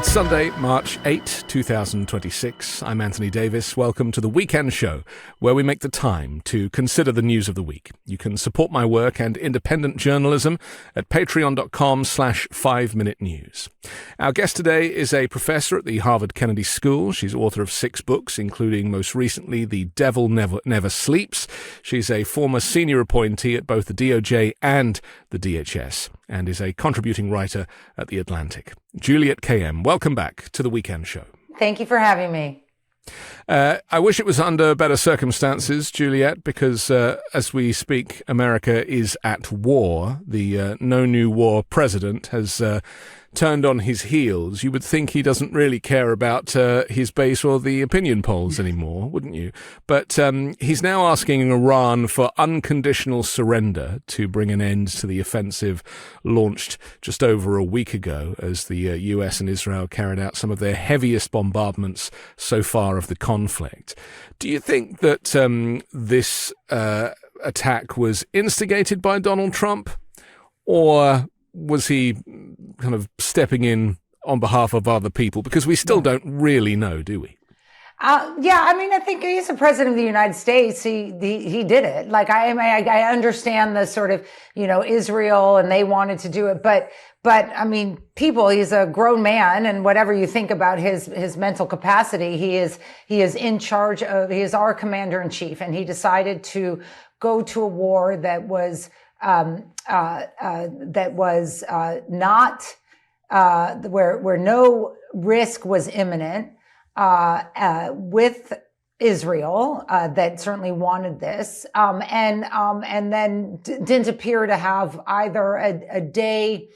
It's Sunday, March 8, 2026. I'm Anthony Davis. Welcome to the Weekend Show, where we make the time to consider the news of the week. You can support my work and independent journalism at patreon.com/5 Minute News. Our guest today is a professor at the Harvard Kennedy School. She's author of 6 books, including most recently The Devil Never Sleeps. She's a former senior appointee at both the DOJ and the DHS, and is a contributing writer at The Atlantic. Juliette Kayyem, welcome back to the Weekend Show. Thank you for having me. I wish it was under better circumstances, Juliette, because as we speak, America is at war. The no new war president has turned on his heels. You would think he doesn't really care about his base or the opinion polls anymore, wouldn't you? But he's now asking Iran for unconditional surrender to bring an end to the offensive launched just over a week ago as the US and Israel carried out some of their heaviest bombardments so far of the conflict. Do you think that this attack was instigated by Donald Trump, or was he kind of stepping in on behalf of other people? Because we still don't really know, do we? I think he's the president of the United States. He did it. Like, I understand the sort of, Israel, and they wanted to do it, but I mean, he's a grown man, and whatever you think about his mental capacity, he is in charge of, he is our commander in chief, and he decided to go to a war that was not where no risk was imminent with Israel that certainly wanted this, and then didn't appear to have either a day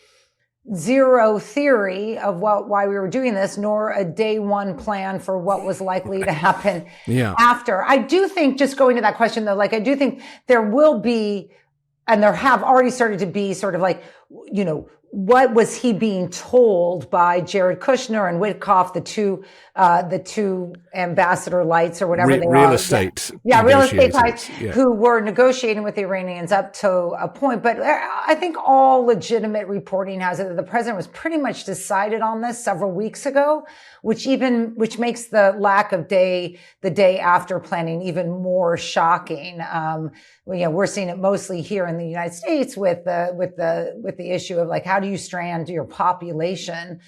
zero theory of why we were doing this, nor a day one plan for what was likely to happen after. I do think, just going to that question though, I do think there will be, and there have already started to be sort of what was he being told by Jared Kushner and Witkoff, the two ambassador lights or whatever they are. Real estate. Yeah, real estate lights who were negotiating with the Iranians up to a point. But I think all legitimate reporting has it that the president was pretty much decided on this several weeks ago, which makes the lack of the day after planning even more shocking. We're seeing it mostly here in the United States with the issue of how do you strand your population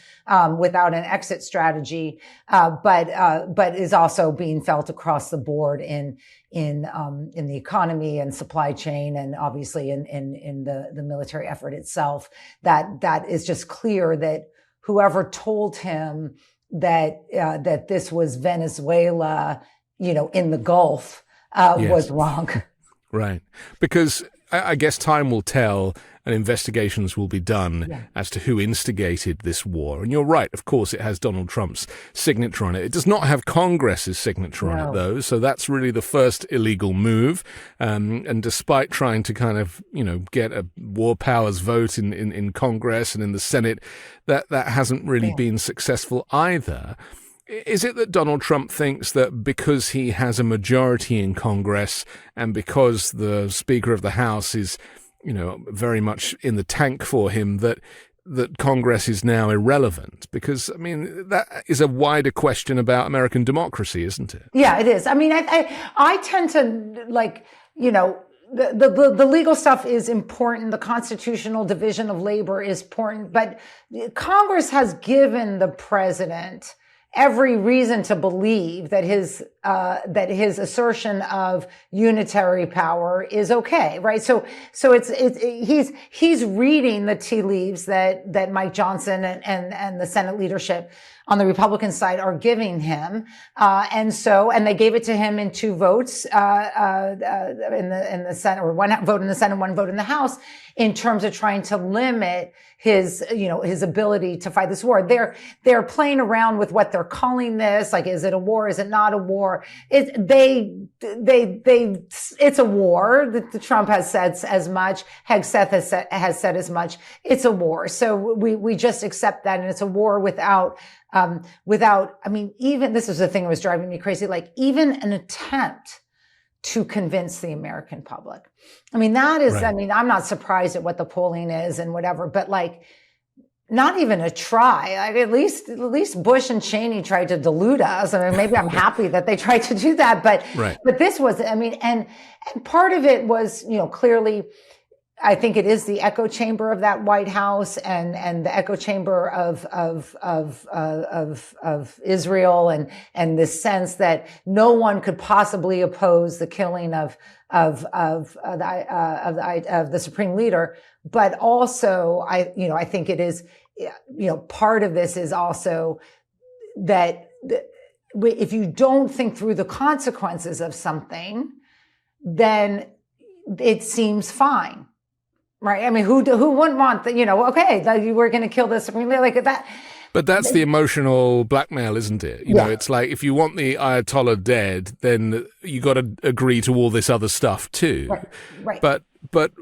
without an exit strategy, but is also being felt across the board in the economy and supply chain, and obviously in the military effort itself. That is just clear that whoever told him that this was Venezuela, in the Gulf, was wrong. Right. Because I guess time will tell, and investigations will be done as to who instigated this war. And you're right, of course, it has Donald Trump's signature on it. It does not have Congress's signature on it, though. So that's really the first illegal move. And despite trying to kind of, get a war powers vote in Congress and in the Senate, that hasn't really been successful either. Is it that Donald Trump thinks that because he has a majority in Congress and because the Speaker of the House is, very much in the tank for him, that Congress is now irrelevant? Because, that is a wider question about American democracy, isn't it? Yeah, it is. I tend to the legal stuff is important. The constitutional division of labor is important, but Congress has given the president every reason to believe that his assertion of unitary power is okay, right? So he's reading the tea leaves that Mike Johnson and the Senate leadership on the Republican side are giving him, and they gave it to him in 2 votes in the Senate, or 1 vote in the Senate, 1 vote in the House, in terms of trying to limit his ability to fight this war. They're playing around with what they're calling this. Is it a war? Is it not a war? It's a war. The Trump has said as much. Hegseth has said as much. It's a war. So we just accept that. And it's a war without, even, this is the thing that was driving me crazy, even an attempt to convince the American public. That is, right. I'm not surprised at what the polling is and whatever, but not even a try. Like at least Bush and Cheney tried to delude us. I mean, maybe I'm happy that they tried to do that, but this was, I mean, and part of it was, clearly, I think it is the echo chamber of that White House and the echo chamber of Israel and this sense that no one could possibly oppose the killing of the supreme leader. But also, I think it is, part of this is also that if you don't think through the consequences of something, then it seems fine. Right. I mean, who wouldn't want that? Okay, we're going to kill the supreme leader like that. But that's the emotional blackmail, isn't it? You know, it's like if you want the Ayatollah dead, then you got to agree to all this other stuff too. Right. But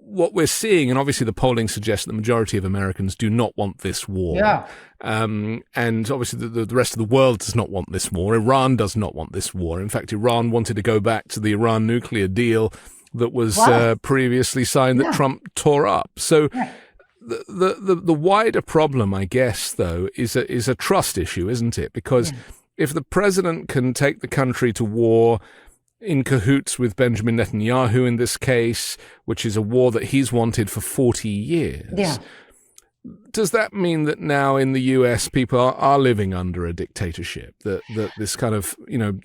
what we're seeing, and obviously the polling suggests that the majority of Americans do not want this war. Yeah. And obviously the rest of the world does not want this war. Iran does not want this war. In fact, Iran wanted to go back to the Iran nuclear deal that was previously signed that Trump tore up. So the wider problem, I guess, though, is a trust issue, isn't it? Because if the president can take the country to war in cahoots with Benjamin Netanyahu in this case, which is a war that he's wanted for 40 years, does that mean that now in the US people are living under a dictatorship, that this kind of,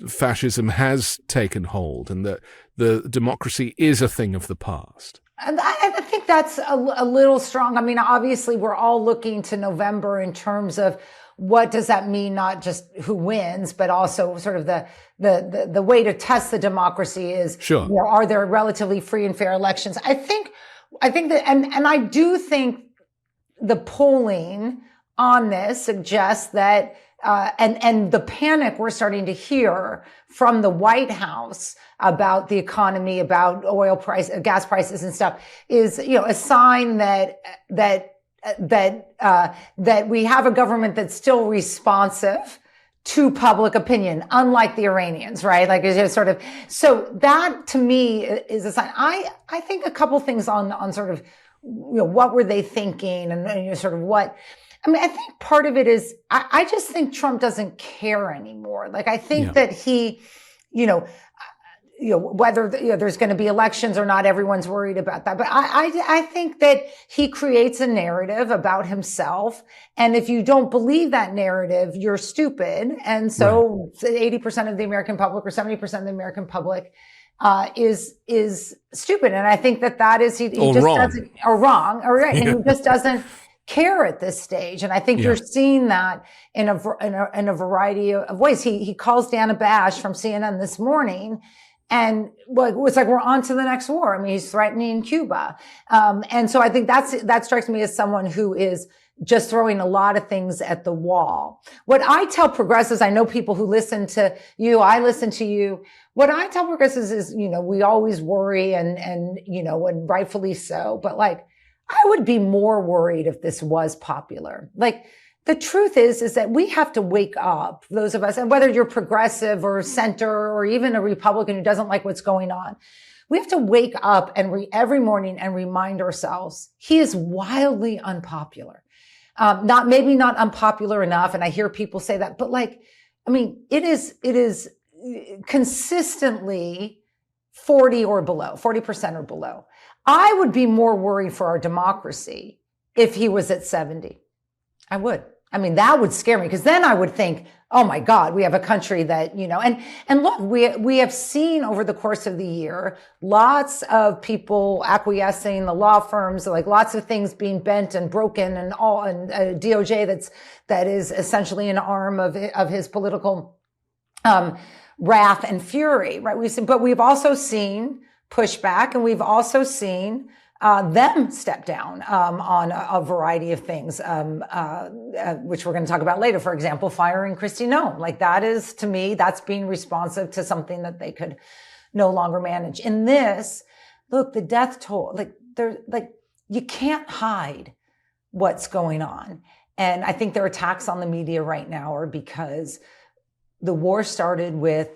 fascism has taken hold and that the democracy is a thing of the past? And I think that's a little strong. I mean, obviously we're all looking to November in terms of what does that mean, not just who wins, but also sort of the way to test the democracy is, are there relatively free and fair elections? I think that, and I do think the polling on this suggests that, and the panic we're starting to hear from the White House about the economy, about oil price, gas prices and stuff is, a sign that we have a government that's still responsive to public opinion, unlike the Iranians, right? Like it's just sort of, so that to me is a sign. I think a couple things on sort of, what were they thinking and sort of what, I mean, I think part of it is, I just think Trump doesn't care anymore. Like, I think that he, whether there's going to be elections or not, everyone's worried about that. But I think that he creates a narrative about himself. And if you don't believe that narrative, you're stupid. And so 80% of the American public or 70% of the American public is stupid. And I think that is, he just wrong. doesn't, or wrong, or right. And he just doesn't care at this stage. And I think you're seeing that in a variety of ways. He calls Dana Bash from CNN this morning and it was like, we're on to the next war. I mean, he's threatening Cuba. And so I think that strikes me as someone who is just throwing a lot of things at the wall. What I tell progressives, I know people who listen to you, I listen to you. What I tell progressives is, we always worry and rightfully so, but like, I would be more worried if this was popular. Like, the truth is that we have to wake up, those of us, and whether you're progressive or center or even a Republican who doesn't like what's going on, we have to wake up and every morning and remind ourselves he is wildly unpopular. Maybe not unpopular enough, and I hear people say that, but like, I mean, it is consistently 40% or below. I would be more worried for our democracy if he was at 70. I would. I mean, that would scare me because then I would think, oh my God, we have a country that, and look, we have seen over the course of the year, lots of people acquiescing, the law firms, like lots of things being bent and broken and all, and DOJ that is essentially an arm of his political, wrath and fury, right? But we've also seen pushback, and we've also seen them step down on a variety of things, which we're going to talk about later. For example, firing Kristi Noem. Like that is, to me, that's being responsive to something that they could no longer manage. In this, look, the death toll, you can't hide what's going on. And I think their attacks on the media right now are because the war started with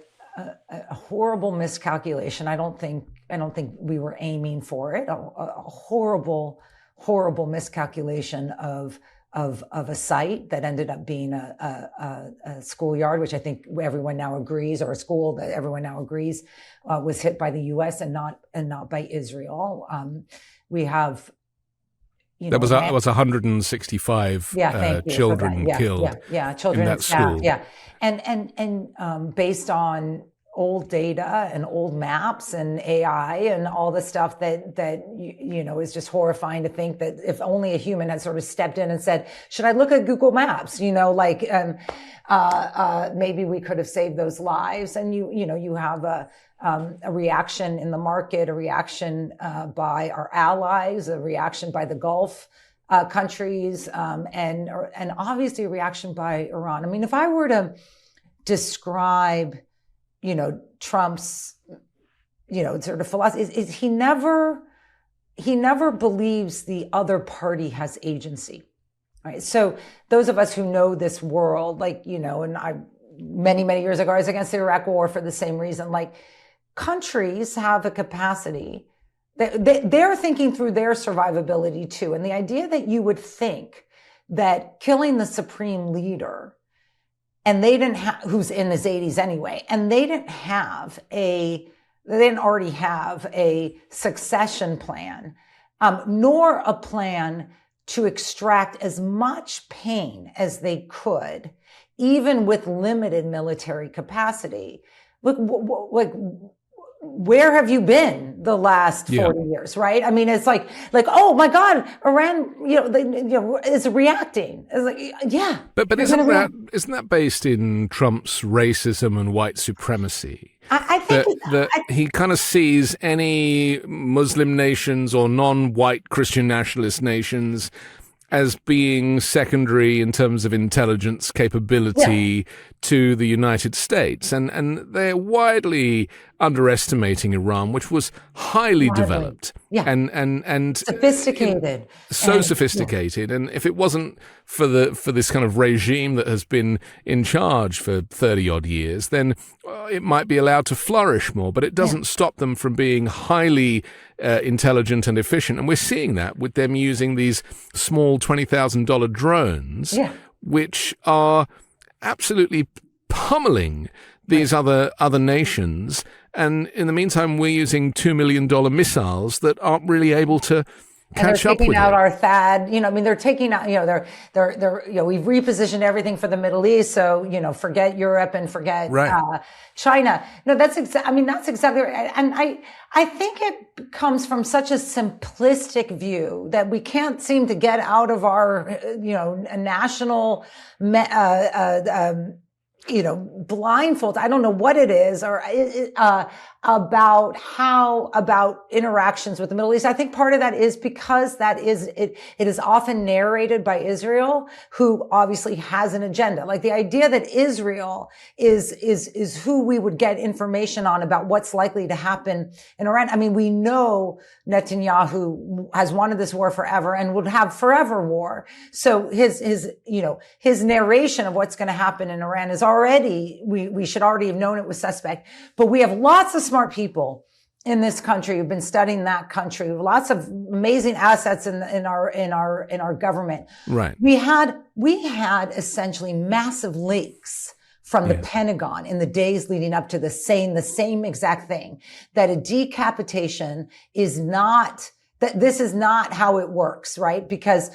a horrible miscalculation. I don't think we were aiming for it. A horrible miscalculation of a site that ended up being a schoolyard, which I think everyone now agrees, or a school that everyone now agrees was hit by the U.S. and not by Israel. We have. There was 165 children killed. Children in that school. And based on old data and old maps and AI and all the stuff that is just horrifying to think that if only a human had sort of stepped in and said, should I look at Google Maps? Maybe we could have saved those lives. And you have a reaction in the market, a reaction by our allies, a reaction by the Gulf countries, and obviously a reaction by Iran. I mean, if I were to describe Trump's, sort of philosophy is he never believes the other party has agency, right? So those of us who know this world, and I, many years ago, I was against the Iraq war for the same reason, countries have a capacity that they're thinking through their survivability too. And the idea that you would think that killing the supreme leader, and they didn't who's in his 80s anyway, and they didn't already have a succession plan, nor a plan to extract as much pain as they could, even with limited military capacity. Where have you been the last 40 years, right? I mean, it's like, oh my God, Iran, is reacting. It's But isn't that based in Trump's racism and white supremacy? I think that he kind of sees any Muslim nations or non-white Christian nationalist nations as being secondary in terms of intelligence capability to the United States. And they're widely underestimating Iran, which was highly developed and sophisticated. Sophisticated. And if it wasn't for this kind of regime that has been in charge for 30 odd years, then it might be allowed to flourish more, but it doesn't stop them from being highly intelligent and efficient. And we're seeing that with them using these small $20,000 drones, which are absolutely pummeling these other nations. And in the meantime, we're using $2 million missiles that aren't really able to catch up with it. They're taking out our THAAD. They're taking out, we've repositioned everything for the Middle East. So, forget Europe and forget China. No, that's exactly right. And I think it comes from such a simplistic view that we can't seem to get out of our, national, blindfold. I don't know what it is, or about interactions with the Middle East. I think part of that is because it is often narrated by Israel, who obviously has an agenda. Like the idea that Israel is who we would get information on about what's likely to happen in Iran. I mean, we know Netanyahu has wanted this war forever and would have forever war. So his narration of what's going to happen in Iran is already, we should already have known it was suspect. But we have lots of smart people in this country who've been studying that country. Lots of amazing assets in our government. Right. We had essentially massive leaks from the Pentagon in the days leading up to this, saying the same exact thing, that a decapitation is not, that this is not how it works, right? Because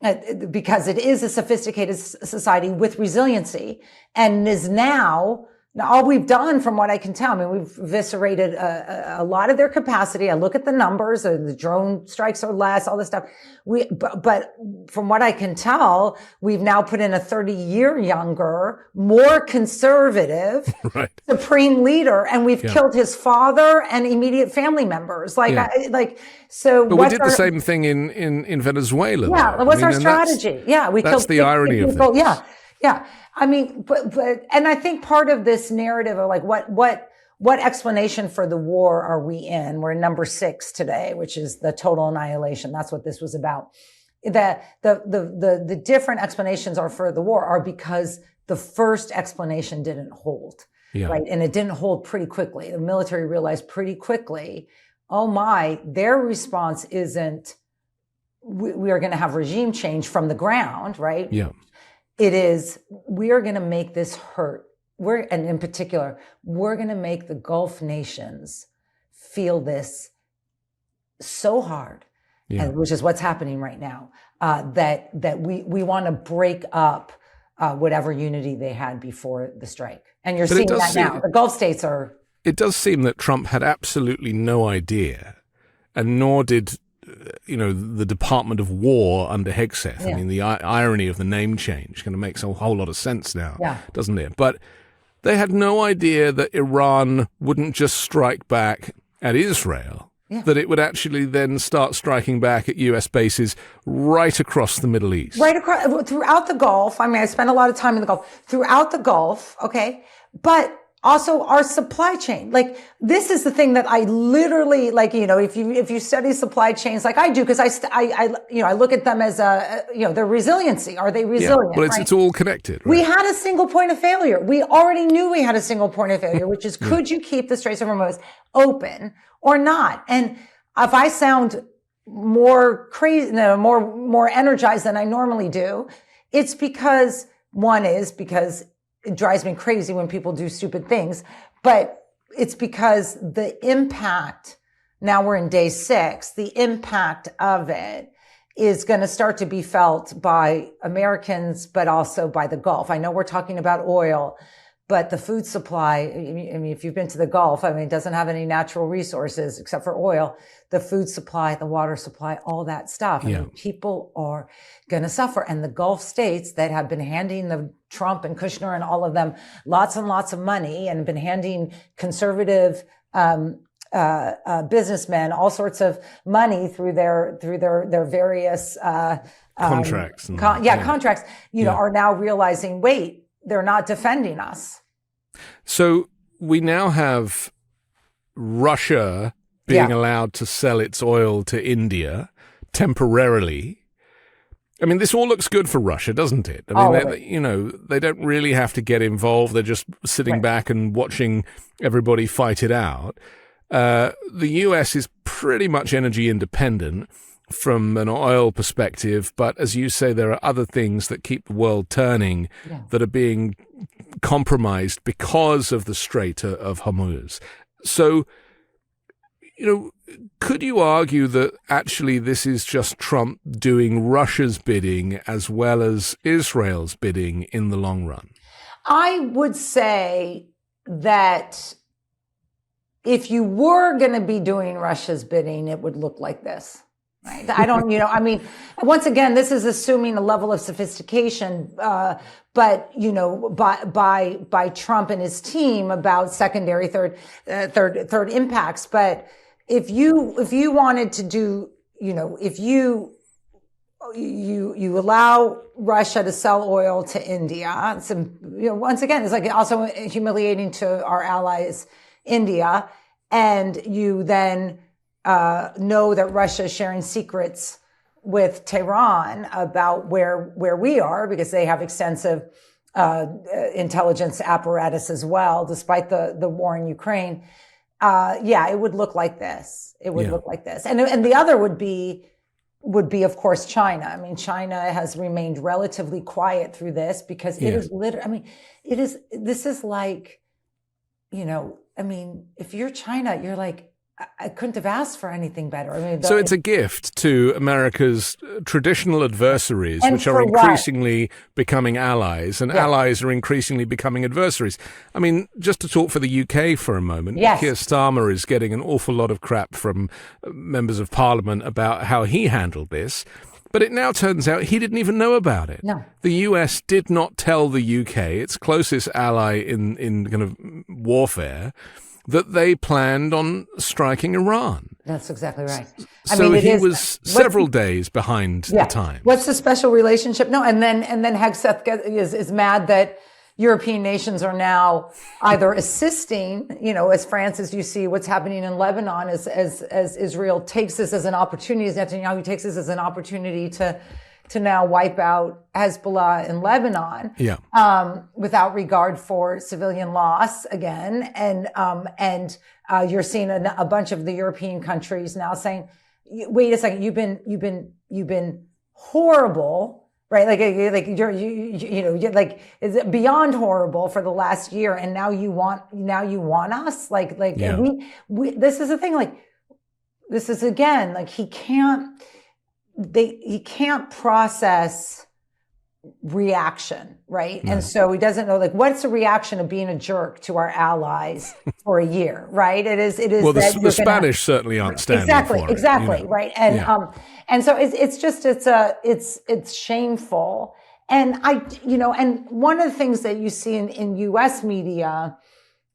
it is a sophisticated society with resiliency, and is now all we've done, from what I can tell, I mean, we've eviscerated a lot of their capacity. I look at the numbers, the drone strikes are less, all this stuff. But from what I can tell, we've now put in a 30-year younger, more conservative supreme leader, and we've killed his father and immediate family members. So. But we did the same thing in Venezuela. Yeah. What's our strategy? We killed the irony people. of this. Yeah. I mean, and I think part of this narrative of what explanation for the war are we in? We're in number 6 today, which is the total annihilation. That's what this was about. The different explanations for the war are because the first explanation didn't hold, right? And it didn't hold pretty quickly. The military realized pretty quickly, oh my, their response isn't we are going to have regime change from the ground, right? Yeah. It is, we are going to make this hurt. And in particular, we're going to make the Gulf nations feel this so hard, and which is what's happening right now, that we want to break up whatever unity they had before the strike. And you're seeing that now. The Gulf states are... It does seem that Trump had absolutely no idea, and nor did the Department of War under Hegseth. I mean, the irony of the name change kind of makes a whole lot of sense now, doesn't it? But they had no idea that Iran wouldn't just strike back at Israel, that it would actually then start striking back at U.S. bases right across the Middle East. Right across, throughout the Gulf. I mean, I spent a lot of time in the Gulf. Throughout the Gulf, okay? But also our supply chain. Like, this is the thing that I literally, like, if you study supply chains like I do, because I look at them as their resiliency. Are they resilient? Yeah, well, it's all connected. Right? We had a single point of failure. We already knew we had a single point of failure, which is, could you keep the Straits of Hormuz open or not? And if I sound more crazy, more energized than I normally do, it's because it drives me crazy when people do stupid things, but it's because the impact, now we're in day 6, the impact of it is going to start to be felt by Americans, but also by the Gulf. I know we're talking about oil, but the food supply, I mean, if you've been to the Gulf, I mean, it doesn't have any natural resources except for oil. The food supply, the water supply, all that stuff. I mean, people are going to suffer. And the Gulf states that have been handing the Trump and Kushner and all of them lots and lots of money, and been handing conservative businessmen all sorts of money through their various contracts. Contracts. Are now realizing, wait, they're not defending us. So we now have Russia being allowed to sell its oil to India temporarily. I mean, this all looks good for Russia, doesn't it? I mean, they don't really have to get involved. They're just sitting back and watching everybody fight it out. The US is pretty much energy independent from an oil perspective, but as you say, there are other things that keep the world turning that are being compromised because of the Strait of Hormuz. So, could you argue that actually this is just Trump doing Russia's bidding as well as Israel's bidding in the long run? I would say that if you were going to be doing Russia's bidding, it would look like this. Right? I don't, I mean, once again, this is assuming a level of sophistication, but, by Trump and his team about secondary, third impacts. But if you wanted to do, if you allow Russia to sell oil to India, once again, it's like also humiliating to our allies, India, and you then know that Russia is sharing secrets with Tehran about where we are, because they have extensive intelligence apparatus as well, despite the war in Ukraine. It would look like this. It would look like this. And the other would be, of course, China. I mean, China has remained relatively quiet through this because it is literally, I mean, this is like, I mean, if you're China, you're like, I couldn't have asked for anything better. I mean, so it's a gift to America's traditional adversaries, which are increasingly becoming allies, and allies are increasingly becoming adversaries. I mean, just to talk for the UK for a moment, Keir Starmer is getting an awful lot of crap from members of Parliament about how he handled this. But it now turns out he didn't even know about it. No. The US did not tell the UK, its closest ally in kind of warfare, that they planned on striking Iran. That's exactly right. So he was several days behind the time. What's the special relationship? No, and then Hegseth is mad that European nations are now either assisting, as France, as you see what's happening in Lebanon, as Israel takes this as an opportunity, as Netanyahu takes this as an opportunity to now wipe out Hezbollah in Lebanon, without regard for civilian loss again. And you're seeing a bunch of the European countries now saying, wait a second, you've been horrible, right? You're is it beyond horrible for the last year, and now you want us this is the thing, this is again, he can't process reaction, right? No. And so he doesn't know, what's the reaction of being a jerk to our allies for a year, right? It is. Well, the Spanish certainly aren't standing for it. Exactly, right? And and so it's shameful. And and one of the things that you see in U.S. media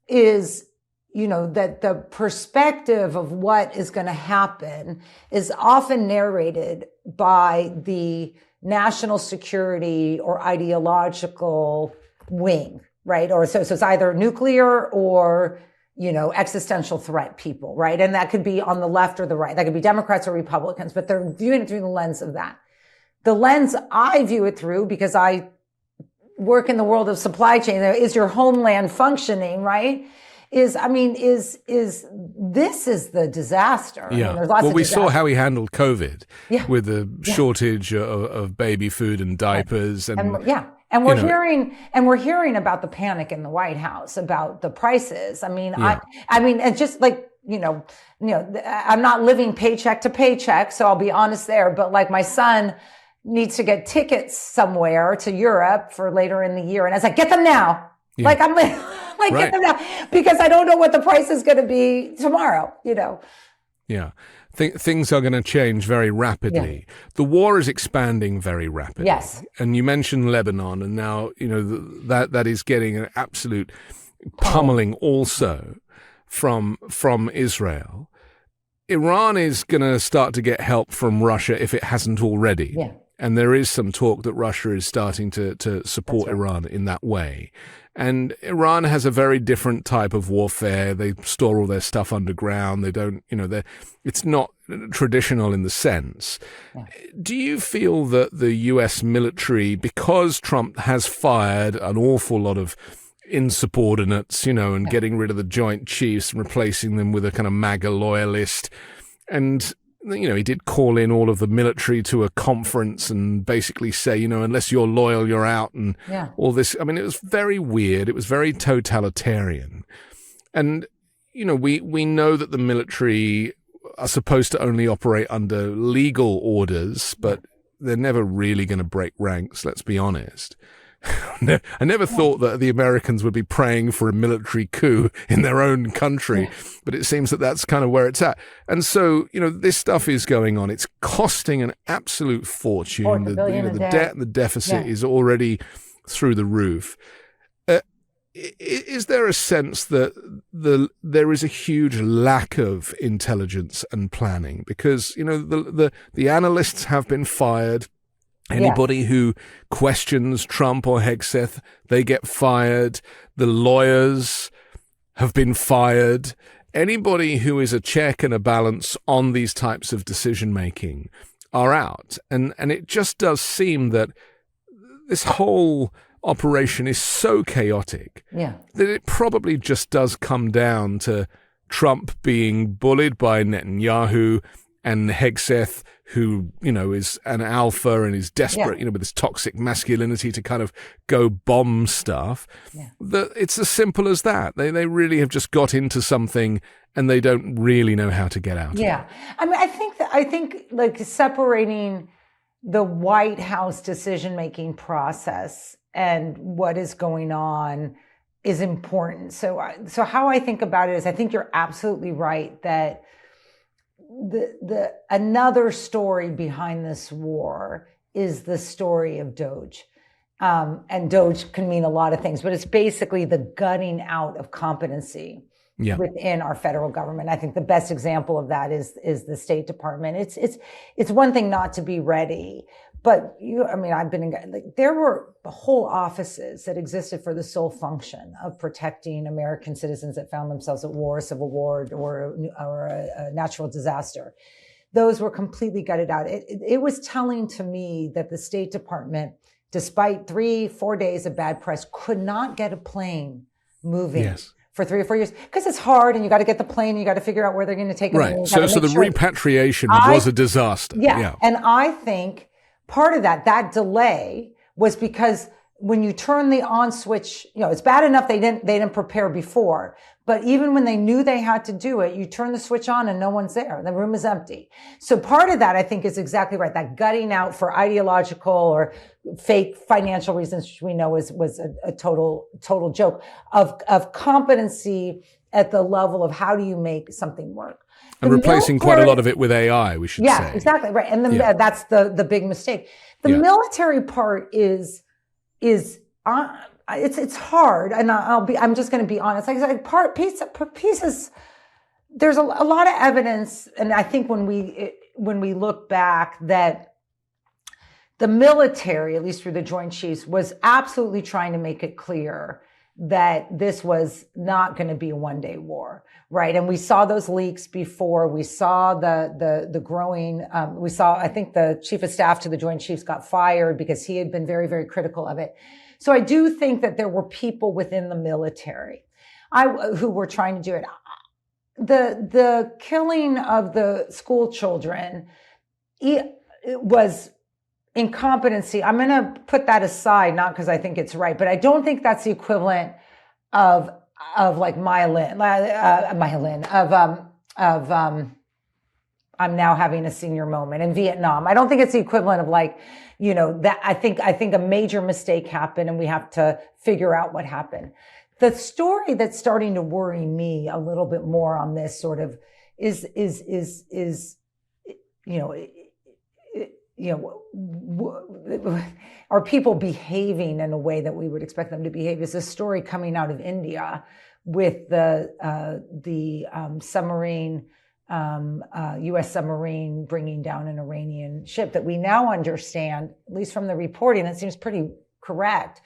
is, that the perspective of what is going to happen is often narrated by the national security or ideological wing, right? Or so it's either nuclear or, existential threat people, right? And that could be on the left or the right. That could be Democrats or Republicans, but they're viewing it through the lens of that. The lens I view it through, because I work in the world of supply chain, is your homeland functioning, right? This is the disaster. Yeah. We saw how he handled COVID with the shortage of baby food and diapers, and we're hearing about the panic in the White House about the prices. And just I'm not living paycheck to paycheck, so I'll be honest there. But my son needs to get tickets somewhere to Europe for later in the year, and I was like, get them now. Yeah. Get them now, because I don't know what the price is going to be tomorrow, Yeah. Things are going to change very rapidly. Yeah. The war is expanding very rapidly. Yes. And you mentioned Lebanon, and now, that is getting an absolute pummeling also from Israel. Iran is going to start to get help from Russia if it hasn't already. Yeah. And there is some talk that Russia is starting to support Iran in that way. And Iran has a very different type of warfare. They store all their stuff underground. They don't, it's not traditional in the sense. Yeah. Do you feel that the U.S. military, because Trump has fired an awful lot of insubordinates, and getting rid of the Joint Chiefs and replacing them with a kind of MAGA loyalist, and he did call in all of the military to a conference and basically say, unless you're loyal, you're out, and all this. It was very weird. It was very totalitarian. And, we know that the military are supposed to only operate under legal orders, but they're never really going to break ranks, let's be honest. I never thought that the Americans would be praying for a military coup in their own country, but it seems that that's kind of where it's at. And so, this stuff is going on. It's costing an absolute fortune. The debt and the deficit is already through the roof. Is there a sense that there is a huge lack of intelligence and planning? Because, the analysts have been fired. Anybody who questions Trump or Hegseth, they get fired. The lawyers have been fired. Anybody who is a check and a balance on these types of decision-making are out. And it just does seem that this whole operation is so chaotic that it probably just does come down to Trump being bullied by Netanyahu and Hegseth, who, is an alpha and is desperate, with this toxic masculinity to kind of go bomb stuff. Yeah. It's as simple as that. They really have just got into something and they don't really know how to get out. Yeah. I think separating the White House decision-making process and what is going on is important. So how I think about it is, I think you're absolutely right that the another story behind this war is the story of Doge. And Doge can mean a lot of things, but it's basically the gutting out of competency within our federal government. I think the best example of that is the State Department. It's one thing not to be ready, but there were whole offices that existed for the sole function of protecting American citizens that found themselves at war, civil war, or a natural disaster. Those were completely gutted out. It was telling to me that the State Department, despite 3-4 days of bad press, could not get a plane moving for 3 or 4 years because it's hard and you got to get the plane, you got to figure out where they're going to take it. Right. So the repatriation was a disaster. Yeah. And I think part of that delay was because when you turn the on switch, it's bad enough they didn't prepare before, but even when they knew they had to do it, you turn the switch on and no one's there. The room is empty. So part of that, I think, is exactly right. That gutting out for ideological or fake financial reasons, which we know was a total joke of competency at the level of how do you make something work. And replacing quite a lot of it with AI, we should say. Yeah, exactly right. And that's the big mistake. The military part is it's hard, and I'm just going to be honest. Like pieces. There's a lot of evidence, and I think when we look back, that the military, at least through the Joint Chiefs, was absolutely trying to make it clear that this was not going to be a one-day war, right? And we saw those leaks before. We saw the growing. We saw, I think, the chief of staff to the Joint Chiefs got fired because he had been very, very critical of it. So I do think that there were people within the military who were trying to do it. The killing of the school children, it was incompetency. I'm going to put that aside, not because I think it's right, but I don't think that's the equivalent of like I'm now having a senior moment in Vietnam. I don't think it's the equivalent of like, that I think a major mistake happened and we have to figure out what happened. The story that's starting to worry me a little bit more on this sort of is are people behaving in a way that we would expect them to behave? Is a story coming out of India with the submarine, U.S. submarine bringing down an Iranian ship that we now understand, at least from the reporting, that seems pretty correct,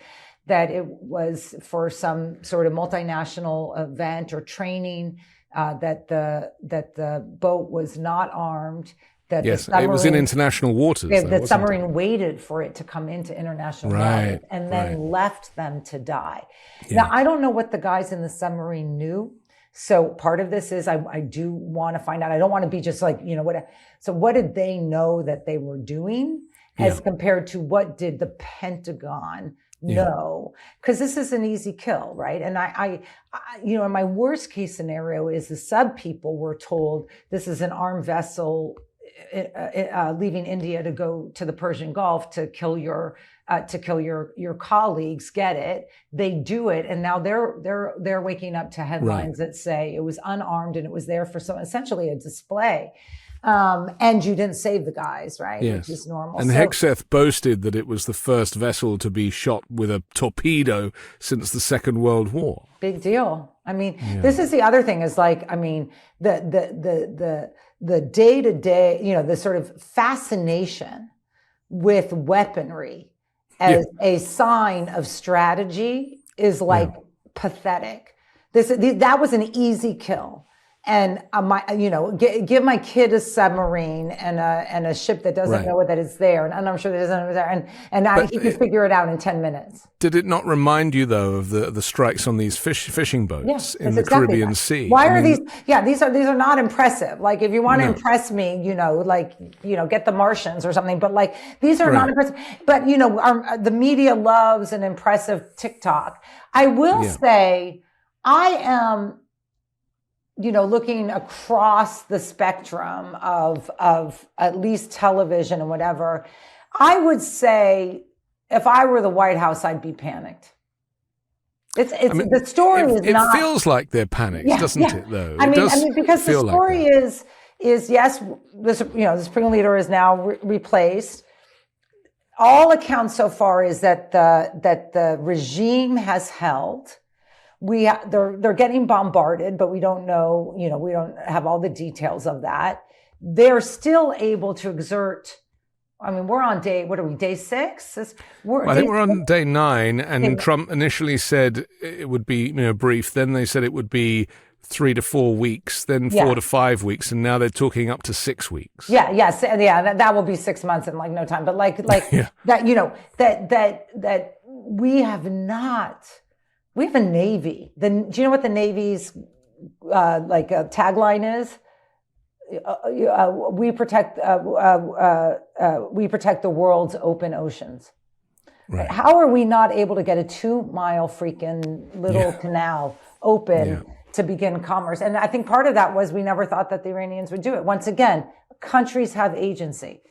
that it was for some sort of multinational event or training, that the boat was not armed. Yes, it was in international waters. The submarine waited for it to come into international waters and then left them to die. Yeah. Now, I don't know what the guys in the submarine knew. So part of this is I do want to find out. I don't want to be just like, so what did they know that they were doing as compared to what did the Pentagon know? Because this is an easy kill, right? And I in my worst case scenario is the sub people were told this is an armed vessel leaving India to go to the Persian Gulf to kill your colleagues. Get it? They do it, and now they're waking up to headlines that say it was unarmed and it was there for essentially a display. And you didn't save the guys, right? Yes. Which is normal. And Hegseth boasted that it was the first vessel to be shot with a torpedo since the Second World War. Big deal. I mean, this is the other thing is like, I mean, the day-to-day, the sort of fascination with weaponry as a sign of strategy is like pathetic. That was an easy kill. And give my kid a submarine and a ship that doesn't know that it's there, and I'm sure that doesn't know it's there, and he could figure it out in 10 minutes. Did it not remind you though of the strikes on these fishing boats in the Caribbean Sea? Why are these? Yeah, these are not impressive. Like if you want to impress me, get the Martians or something. But like these are not impressive. But the media loves an impressive TikTok. I will say, I am. Looking across the spectrum of at least television and whatever, I would say if I were the White House, I'd be panicked. The story is not. It feels like they're panicked, doesn't it? Though because the story is yes, the Supreme Leader is now replaced. All accounts so far is that the regime has held. They're getting bombarded, but we don't know, we don't have all the details of that. They're still able to exert. I mean, we're on day 6? I think we're on day 9, and Trump initially said it would be, brief. Then they said it would be 3 to 4 weeks, then 4 to 5 weeks, and now they're talking up to 6 weeks. That will be 6 months in like no time. But that, that we have not We have a Navy. Do you know what the Navy's tagline is? We protect the world's open oceans. Right. How are we not able to get a 2-mile freaking little canal open to begin commerce? And I think part of that was we never thought that the Iranians would do it. Once again, countries have agency.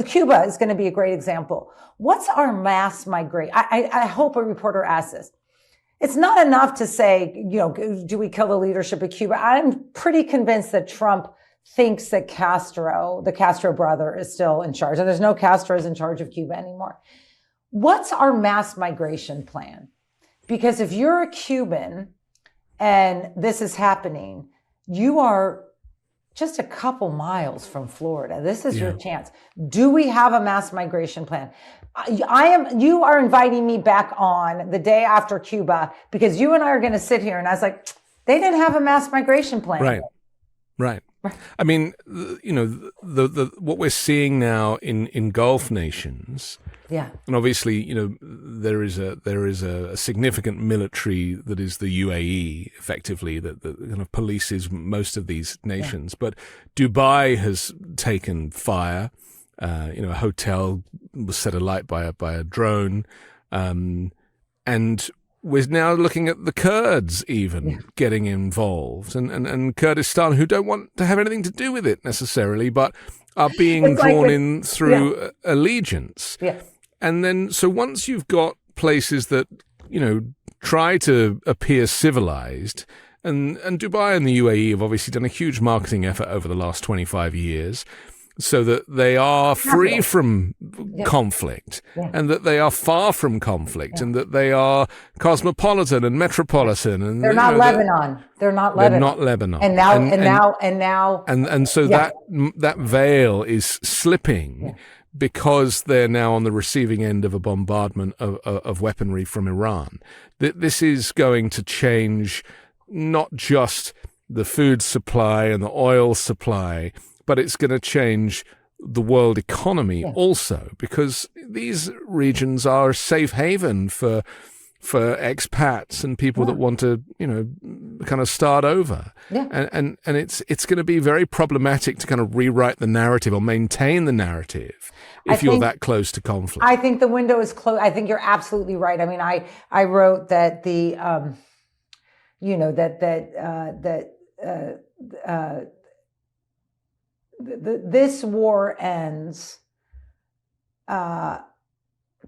Cuba is going to be a great example. What's our mass migration? I hope a reporter asks this. It's not enough to say, do we kill the leadership of Cuba? I'm pretty convinced that Trump thinks that the Castro brother, is still in charge. And there's no Castros in charge of Cuba anymore. What's our mass migration plan? Because if you're a Cuban and this is happening, you are just a couple miles from Florida. This is your chance. Do we have a mass migration plan? You are inviting me back on the day after Cuba because you and I are going to sit here. And I was like, they didn't have a mass migration plan. Right. I mean, what we're seeing now in Gulf nations. Yeah. And obviously, there is a significant military that is the UAE, effectively, that kind of polices most of these nations. But Dubai has taken fire. A hotel was set alight by a drone, and we're now looking at the Kurds even getting involved, and Kurdistan, who don't want to have anything to do with it necessarily, but are being drawn in through allegiance. Yeah. And then, so once you've got places that, try to appear civilized, and Dubai and the UAE have obviously done a huge marketing effort over the last 25 years, so that they are free from conflict and that they are far from conflict and that they are cosmopolitan and metropolitan. And they're not Lebanon. They're not Lebanon. They're not Lebanon. And so that veil is slipping because they're now on the receiving end of a bombardment of weaponry from Iran. This is going to change not just the food supply and the oil supply, but it's going to change the world economy also, because these regions are a safe haven for expats and people that want to, kind of start over. Yeah. And it's going to be very problematic to kind of rewrite the narrative or maintain the narrative if you're that close to conflict. I think the window is closed. I think you're absolutely right. I mean, I wrote that this war ends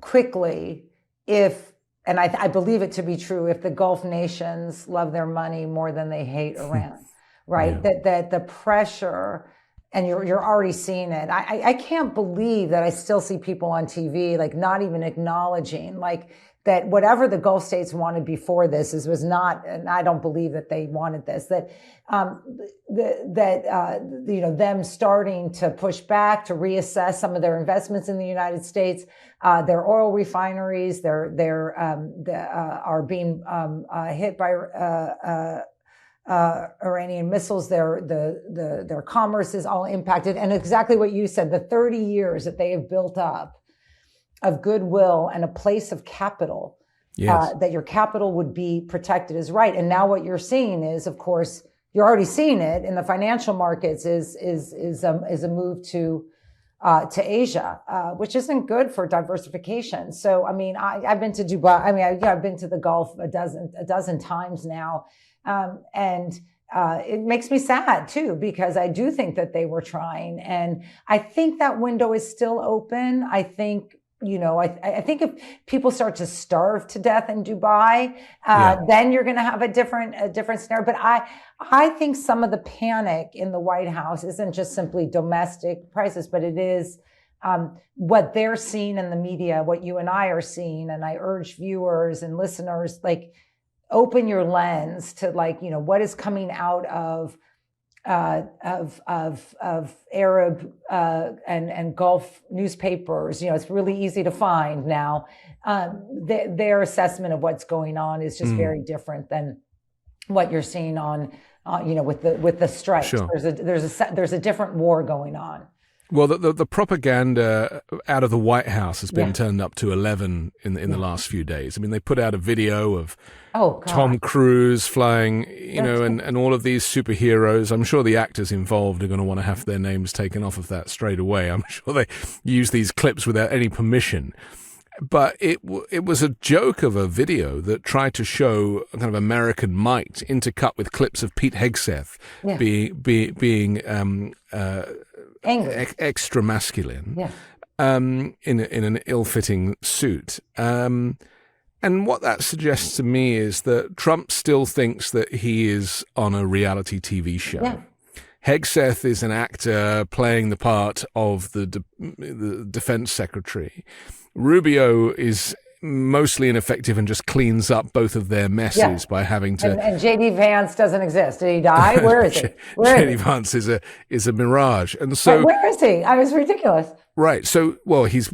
quickly and I believe it to be true, if the Gulf nations love their money more than they hate Iran, right? That the pressure, and you're already seeing it. I can't believe that I still see people on TV not even acknowledging that whatever the Gulf states wanted before this was not, and I don't believe that they wanted this, them starting to push back, to reassess some of their investments in the United States, their oil refineries, are being hit by Iranian missiles. Their commerce is all impacted, and exactly what you said, the 30 years that they have built up of goodwill and a place of capital, that your capital would be protected is right. And now what you're seeing is, of course, you're already seeing it in the financial markets is a move to Asia, which isn't good for diversification. So, I mean, I've been to Dubai. I mean, I've been to the Gulf a dozen times now. And it makes me sad too, because I do think that they were trying, and I think that window is still open. I think, I think if people start to starve to death in Dubai, then you're going to have a different scenario. But I think some of the panic in the White House isn't just simply domestic crisis, but it is what they're seeing in the media, what you and I are seeing. And I urge viewers and listeners, open your lens to what is coming out of Arab and Gulf newspapers. It's really easy to find now. Their assessment of what's going on is just very different than what you're seeing on with the strikes. Sure. There's a different war going on. Well, the propaganda out of the White House has been turned up to 11 in the last few days. I mean, they put out a video of Tom Cruise flying, and all of these superheroes. I'm sure the actors involved are going to want to have their names taken off of that straight away. I'm sure they use these clips without any permission. But it was a joke of a video that tried to show a kind of American might intercut with clips of Pete Hegseth being angry, extra masculine, in an ill-fitting suit. And what that suggests to me is that Trump still thinks that he is on a reality TV show. Yeah. Hegseth is an actor playing the part of the defense secretary. Rubio is mostly ineffective and just cleans up both of their messes by having to. And J.D. Vance doesn't exist. Did he die? Where is he? J.D. Vance is a mirage, and so where is he? I was ridiculous. Right. So, well, he's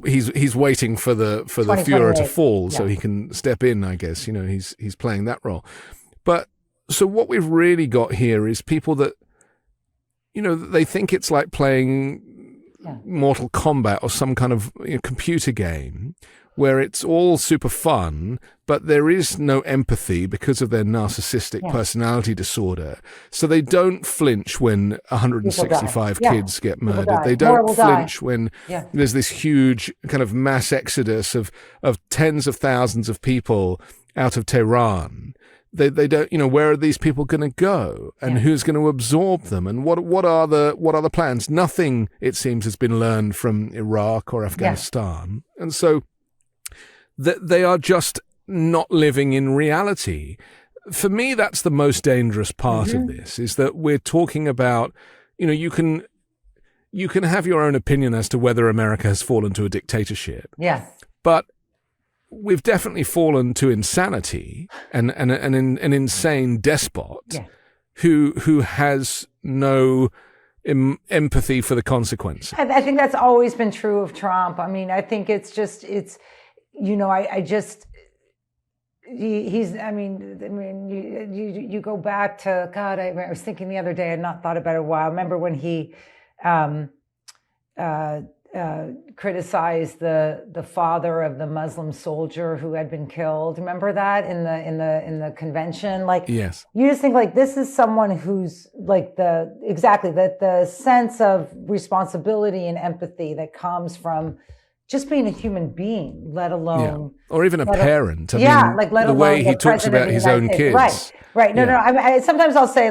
waiting for the Führer to fall so he can step in. I guess he's playing that role. But so what we've really got here is people that they think it's like playing Mortal Kombat or some kind of computer game where it's all super fun, but there is no empathy because of their narcissistic personality disorder. So they don't flinch when 165 kids get murdered. They don't flinch when there's this huge kind of mass exodus of tens of thousands of people out of Tehran. They don't, where are these people going to go, and who's going to absorb them, and what are the plans? Nothing, it seems, has been learned from Iraq or Afghanistan, and so they are just not living in reality. For me, that's the most dangerous part of this: is that we're talking about, you can have your own opinion as to whether America has fallen to a dictatorship, but we've definitely fallen to insanity and an insane despot who has no empathy for the consequences. I think that's always been true of Trump. I mean, I think he's you go back to, God, I was thinking the other day, I had not thought about it in a while. I remember when he criticized the father of the Muslim soldier who had been killed. Remember that in the convention? Yes. You just think this is someone who's the sense of responsibility and empathy that comes from just being a human being, let alone or even a parent. Let alone the way he talks about his own kids. Right. No. I sometimes I'll say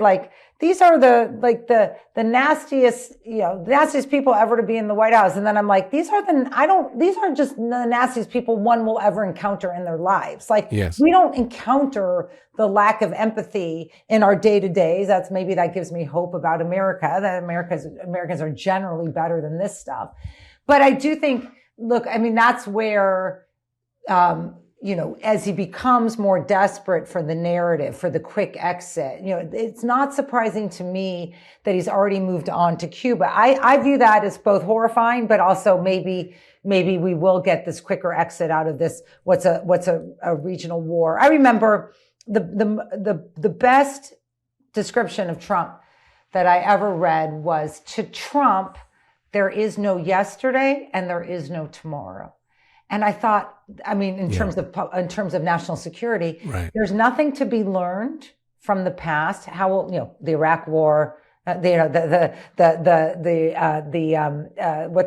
these are the nastiest, nastiest people ever to be in the White House. And then I'm like, these are just the nastiest people one will ever encounter in their lives. We don't encounter the lack of empathy in our day-to-days. That gives me hope about America, that Americans are generally better than this stuff. But I do think, that's where, as he becomes more desperate for the narrative, for the quick exit, it's not surprising to me that he's already moved on to Cuba. I view that as both horrifying, but also maybe we will get this quicker exit out of this. What's a regional war? I remember the best description of Trump that I ever read was, to Trump, there is no yesterday and there is no tomorrow. And I thought, in terms of national security, there's nothing to be learned from the past. How the Iraq War, what the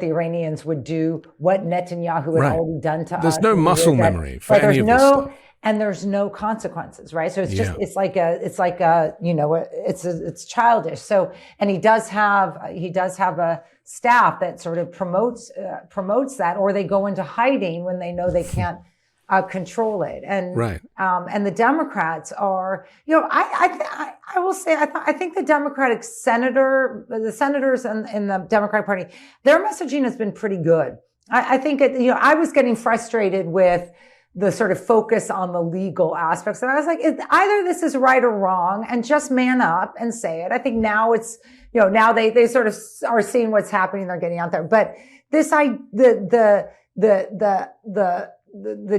Iranians would do, what Netanyahu had already done to us. There's no muscle memory for any of this stuff. And there's no consequences, right? So it's just, it's childish. So, and he does have a staff that sort of promotes that, or they go into hiding when they know they can't control it. And, and the Democrats are, I will say, I think the the senators in the Democratic Party, their messaging has been pretty good. I think I was getting frustrated with the sort of focus on the legal aspects. And I was like, either this is right or wrong, and just man up and say it. I think now it's, now they sort of are seeing what's happening. They're getting out there. But the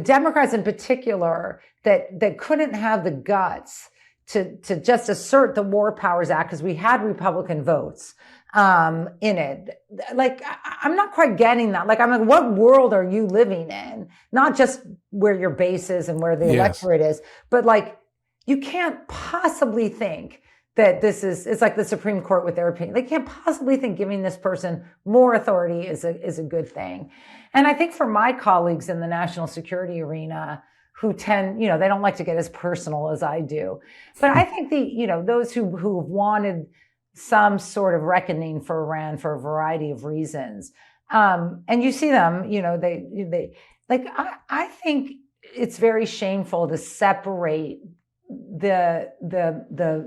Democrats in particular that couldn't have the guts to just assert the War Powers Act, because we had Republican votes, in it. Like, I'm not quite getting that. Like, I'm like, what world are you living in? Not just where your base is and where the electorate is, but like, you can't possibly think that it's like the Supreme Court with their opinion. They can't possibly think giving this person more authority is a good thing. And I think for my colleagues in the national security arena who tend, they don't like to get as personal as I do. But I think those who have wanted some sort of reckoning for Iran for a variety of reasons. And you see them, they like, I think it's very shameful to separate the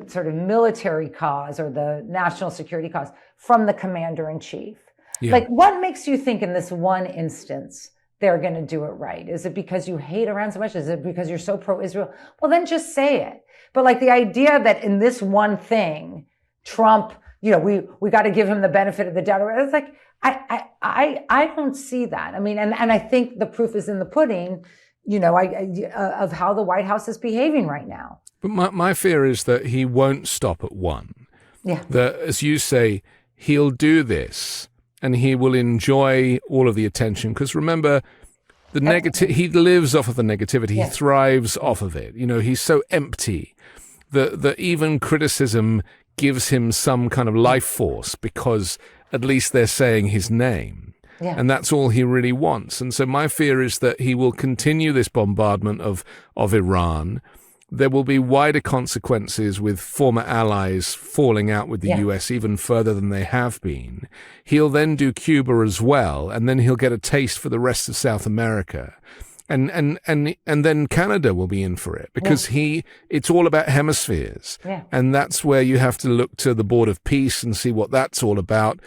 sort of military cause or the national security cause from the commander in chief. Yeah. Like, what makes you think in this one instance they're going to do it right? Is it because you hate Iran so much? Is it because you're so pro-Israel? Well, then just say it. But like, the idea that in this one thing, Trump, we got to give him the benefit of the doubt. It's like, I don't see that. I mean, and I think the proof is in the pudding, of how the White House is behaving right now. But my fear is that he won't stop at one. Yeah. That, as you say, he'll do this and he will enjoy all of the attention. Because remember, he lives off of the negativity. Yeah. He thrives off of it. He's so empty that even criticism gives him some kind of life force because at least they're saying his name. Yeah. And that's all he really wants. And so my fear is that he will continue this bombardment of Iran. There will be wider consequences with former allies falling out with the US even further than they have been. He'll then do Cuba as well, and then he'll get a taste for the rest of South America. And then Canada will be in for it because it's all about hemispheres. Yeah. And that's where you have to look to the Board of Peace and see what that's all about.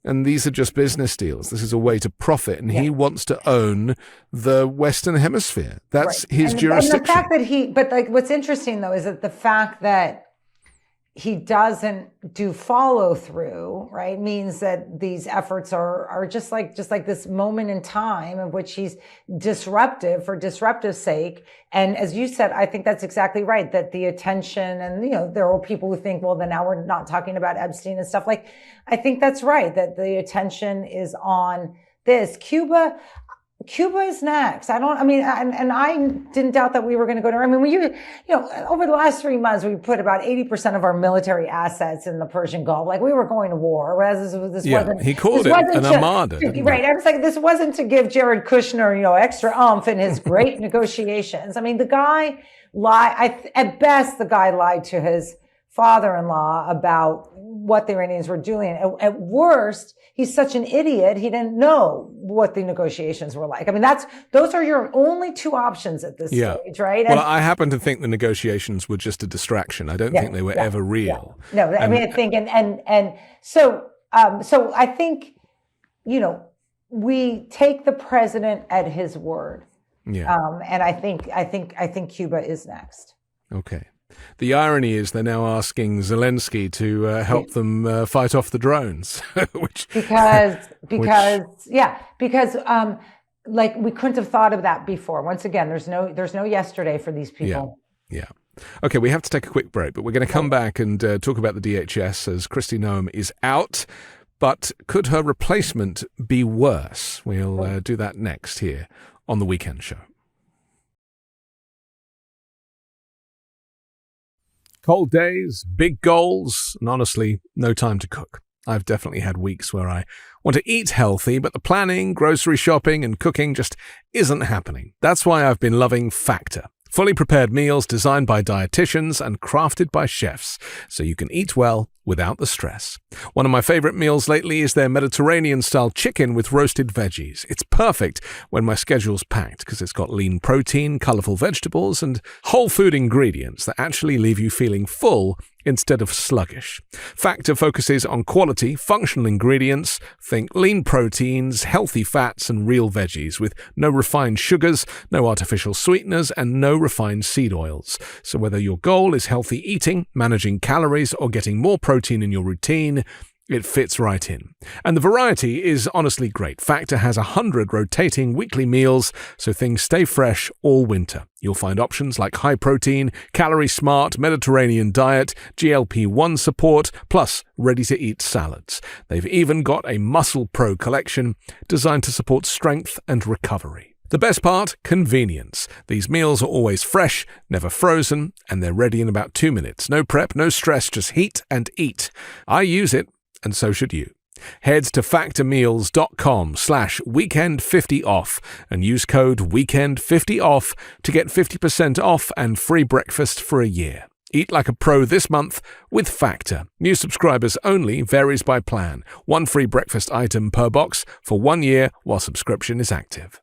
And these are just business deals. This is a way to profit. And he wants to own the Western Hemisphere. That's his jurisdiction. And the fact that what's interesting though, is that the fact that he doesn't do follow through, right, means that these efforts are just like this moment in time of which he's disruptive for disruptive's sake. And as you said, I think that's exactly right, that the attention and, there are people who think, well, then now we're not talking about Epstein and stuff. Like, I think that's right, that the attention is on this. Cuba is next. And I didn't doubt that we were going to go to, over the last 3 months, we put about 80% of our military assets in the Persian Gulf. Like, we were going to war. Whereas this wasn't. He called it an armada. Right. I was like, this wasn't to give Jared Kushner, extra oomph in his great negotiations. I mean, the guy at best, the guy lied to his father-in-law about what the Iranians were doing. At worst, he's such an idiot, he didn't know what the negotiations were like. I mean, those are your only two options at this stage, right? Well, I happen to think the negotiations were just a distraction. I don't think they were ever real. Yeah. No, I think, so I think, we take the president at his word. Yeah. And I think Cuba is next. Okay. The irony is they're now asking Zelensky to help them fight off the drones, because we couldn't have thought of that before. Once again, there's no yesterday for these people. Yeah. Okay, we have to take a quick break, but we're going to come back and talk about the DHS as Kristi Noem is out. But could her replacement be worse? We'll do that next here on The Weekend Show. Cold days, big goals, and honestly, no time to cook. I've definitely had weeks where I want to eat healthy, but the planning, grocery shopping, and cooking just isn't happening. That's why I've been loving Factor. Fully prepared meals designed by dietitians and crafted by chefs, so you can eat well without the stress. One of my favorite meals lately is their Mediterranean-style chicken with roasted veggies. It's perfect when my schedule's packed because it's got lean protein, colorful vegetables, and whole food ingredients that actually leave you feeling full instead of sluggish. Factor focuses on quality, functional ingredients, think lean proteins, healthy fats, and real veggies with no refined sugars, no artificial sweeteners, and no refined seed oils. So whether your goal is healthy eating, managing calories, or getting more protein in your routine, It fits right in. And the variety is honestly great. Factor has 100 rotating weekly meals, so things stay fresh all winter. You'll find options like high protein, calorie smart, Mediterranean diet, GLP-1 support, plus ready-to-eat salads. They've even got a Muscle Pro collection designed to support strength and recovery. The best part? Convenience. These meals are always fresh, never frozen, and they're ready in about 2 minutes. No prep, no stress, just heat and eat. I use it, and so should you. Head to factormeals.com/weekend50off and use code weekend50off to get 50% off and free breakfast for a year. Eat like a pro this month with Factor. New subscribers only, varies by plan. One free breakfast item per box for 1 year while subscription is active.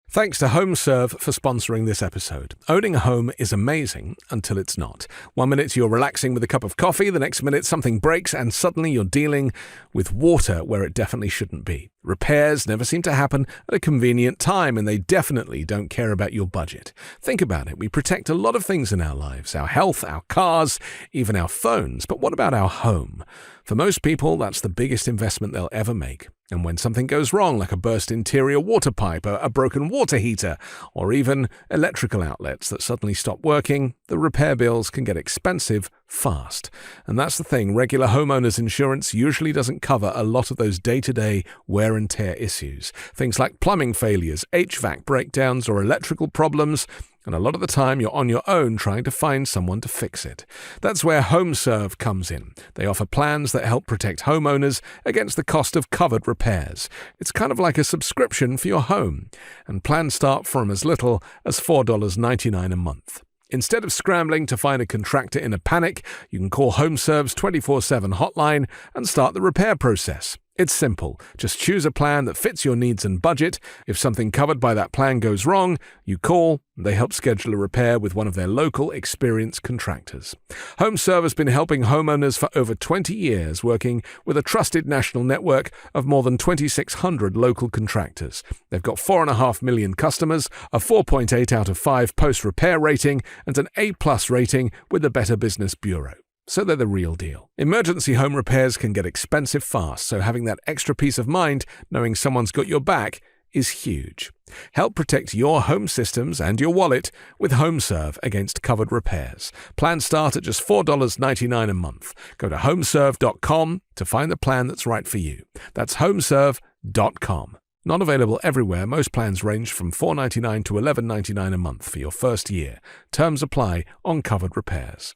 Thanks to HomeServe for sponsoring this episode. Owning a home is amazing until it's not. 1 minute you're relaxing with a cup of coffee, the next minute something breaks and suddenly you're dealing with water where it definitely shouldn't be. Repairs never seem to happen at a convenient time, and they definitely don't care about your budget. Think about it. We protect a lot of things in our lives, our health, our cars, even our phones. But what about our home? For most people, that's the biggest investment they'll ever make. And when something goes wrong, like a burst interior water pipe, a broken water heater, or even electrical outlets that suddenly stop working, the repair bills can get expensive fast. And that's the thing, regular homeowners insurance usually doesn't cover a lot of those day-to-day wear and tear issues. Things like plumbing failures, HVAC breakdowns, or electrical problems. And a lot of the time, you're on your own trying to find someone to fix it. That's where HomeServe comes in. They offer plans that help protect homeowners against the cost of covered repairs. It's kind of like a subscription for your home. And plans start from as little as $4.99 a month. Instead of scrambling to find a contractor in a panic, you can call HomeServe's 24/7 hotline and start the repair process. It's simple. Just choose a plan that fits your needs and budget. If something covered by that plan goes wrong, you call, and they help schedule a repair with one of their local experienced contractors. HomeServe has been helping homeowners for over 20 years, working with a trusted national network of more than 2,600 local contractors. They've got 4.5 million customers, a 4.8 out of 5 post-repair rating, and an A+ rating with the Better Business Bureau. So they're the real deal. Emergency home repairs can get expensive fast, so having that extra peace of mind, knowing someone's got your back, is huge. Help protect your home systems and your wallet with HomeServe against covered repairs. Plans start at just $4.99 a month. Go to homeserve.com to find the plan that's right for you. That's homeserve.com. Not available everywhere. Most plans range from $4.99 to $11.99 a month for your first year. Terms apply on covered repairs.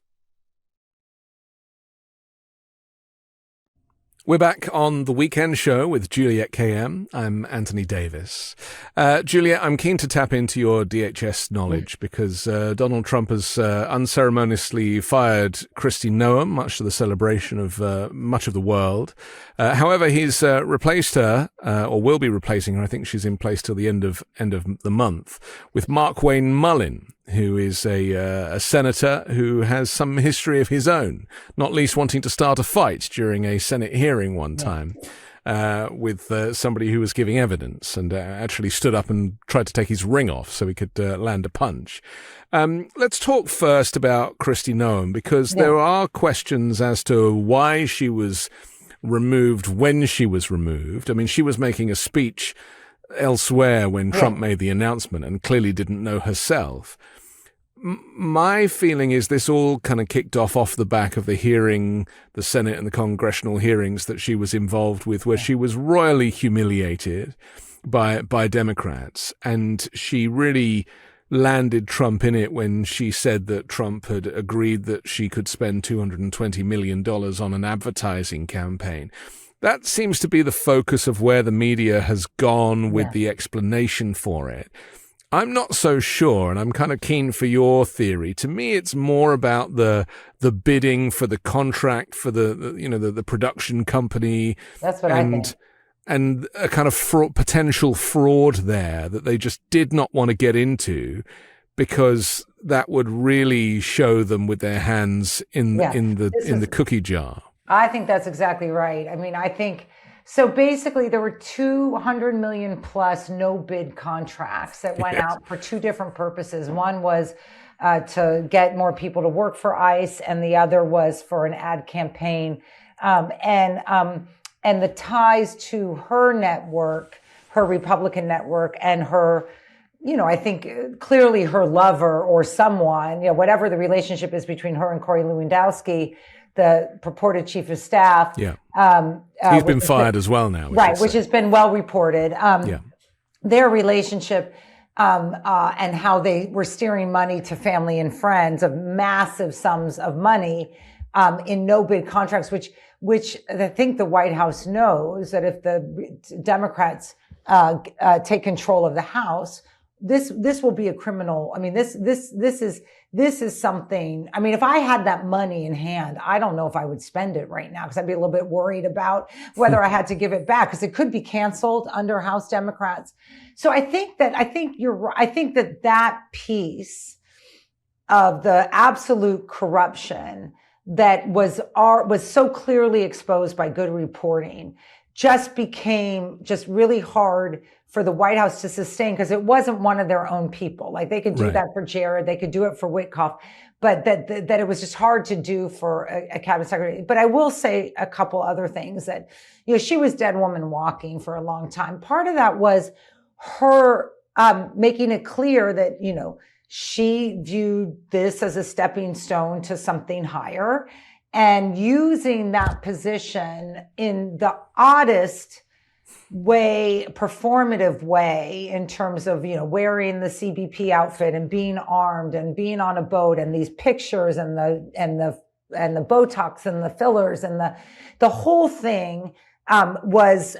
We're back on The Weekend Show with Juliette Kayyem. I'm Anthony Davis. Juliette, I'm keen to tap into your DHS knowledge because Donald Trump has unceremoniously fired Kristi Noem, much to the celebration of much of the world. However, he's replaced her, or will be replacing her, I think she's in place till the end of the month, with Markwayne Mullin, who is a senator who has some history of his own, not least wanting to start a fight during a Senate hearing one time with somebody who was giving evidence and actually stood up and tried to take his ring off so he could land a punch. Let's talk first about Kristi Noem, because there are questions as to why she was removed when she was removed. I mean, she was making a speech elsewhere when Trump made the announcement and clearly didn't know herself. My feeling is this all kind of kicked off the back of the hearing, the Senate and the Congressional hearings that she was involved with, where she was royally humiliated by Democrats. And she really landed Trump in it when she said that Trump had agreed that she could spend $220 million on an advertising campaign. That seems to be the focus of where the media has gone with the explanation for it. I'm not so sure, and I'm kind of keen for your theory. To me, it's more about the bidding for the contract for the production company. That's what I think. And a kind of potential fraud there that they just did not want to get into, because that would really show them with their hands in the cookie jar. I think that's exactly right. I mean, I think, so basically there were 200 million plus no bid contracts that went out for two different purposes. One was to get more people to work for ICE, and the other was for an ad campaign. And the ties to her network, her Republican network, and her, I think clearly her lover or someone, whatever the relationship is between her and Corey Lewandowski, the purported chief of staff. Yeah. He's been fired as well now. Which has been well reported. Their relationship and how they were steering money to family and friends of massive sums of money in no-bid contracts, which I think the White House knows that if the Democrats take control of the House, this will be a criminal. I mean, this is something. I mean, if I had that money in hand, I don't know if I would spend it right now because I'd be a little bit worried about whether I had to give it back because it could be canceled under House Democrats. So I think you're right. I think that piece of the absolute corruption that was so clearly exposed by good reporting just became just really hard for the White House to sustain because it wasn't one of their own people. Like they could do that for Jared, they could do it for Witkoff, but that it was just hard to do for a cabinet secretary. But I will say a couple other things that, she was dead woman walking for a long time. Part of that was her making it clear that, she viewed this as a stepping stone to something higher and using that position in the oddest way, performative way in terms of, wearing the CBP outfit and being armed and being on a boat and these pictures and the Botox and the fillers and the whole thing was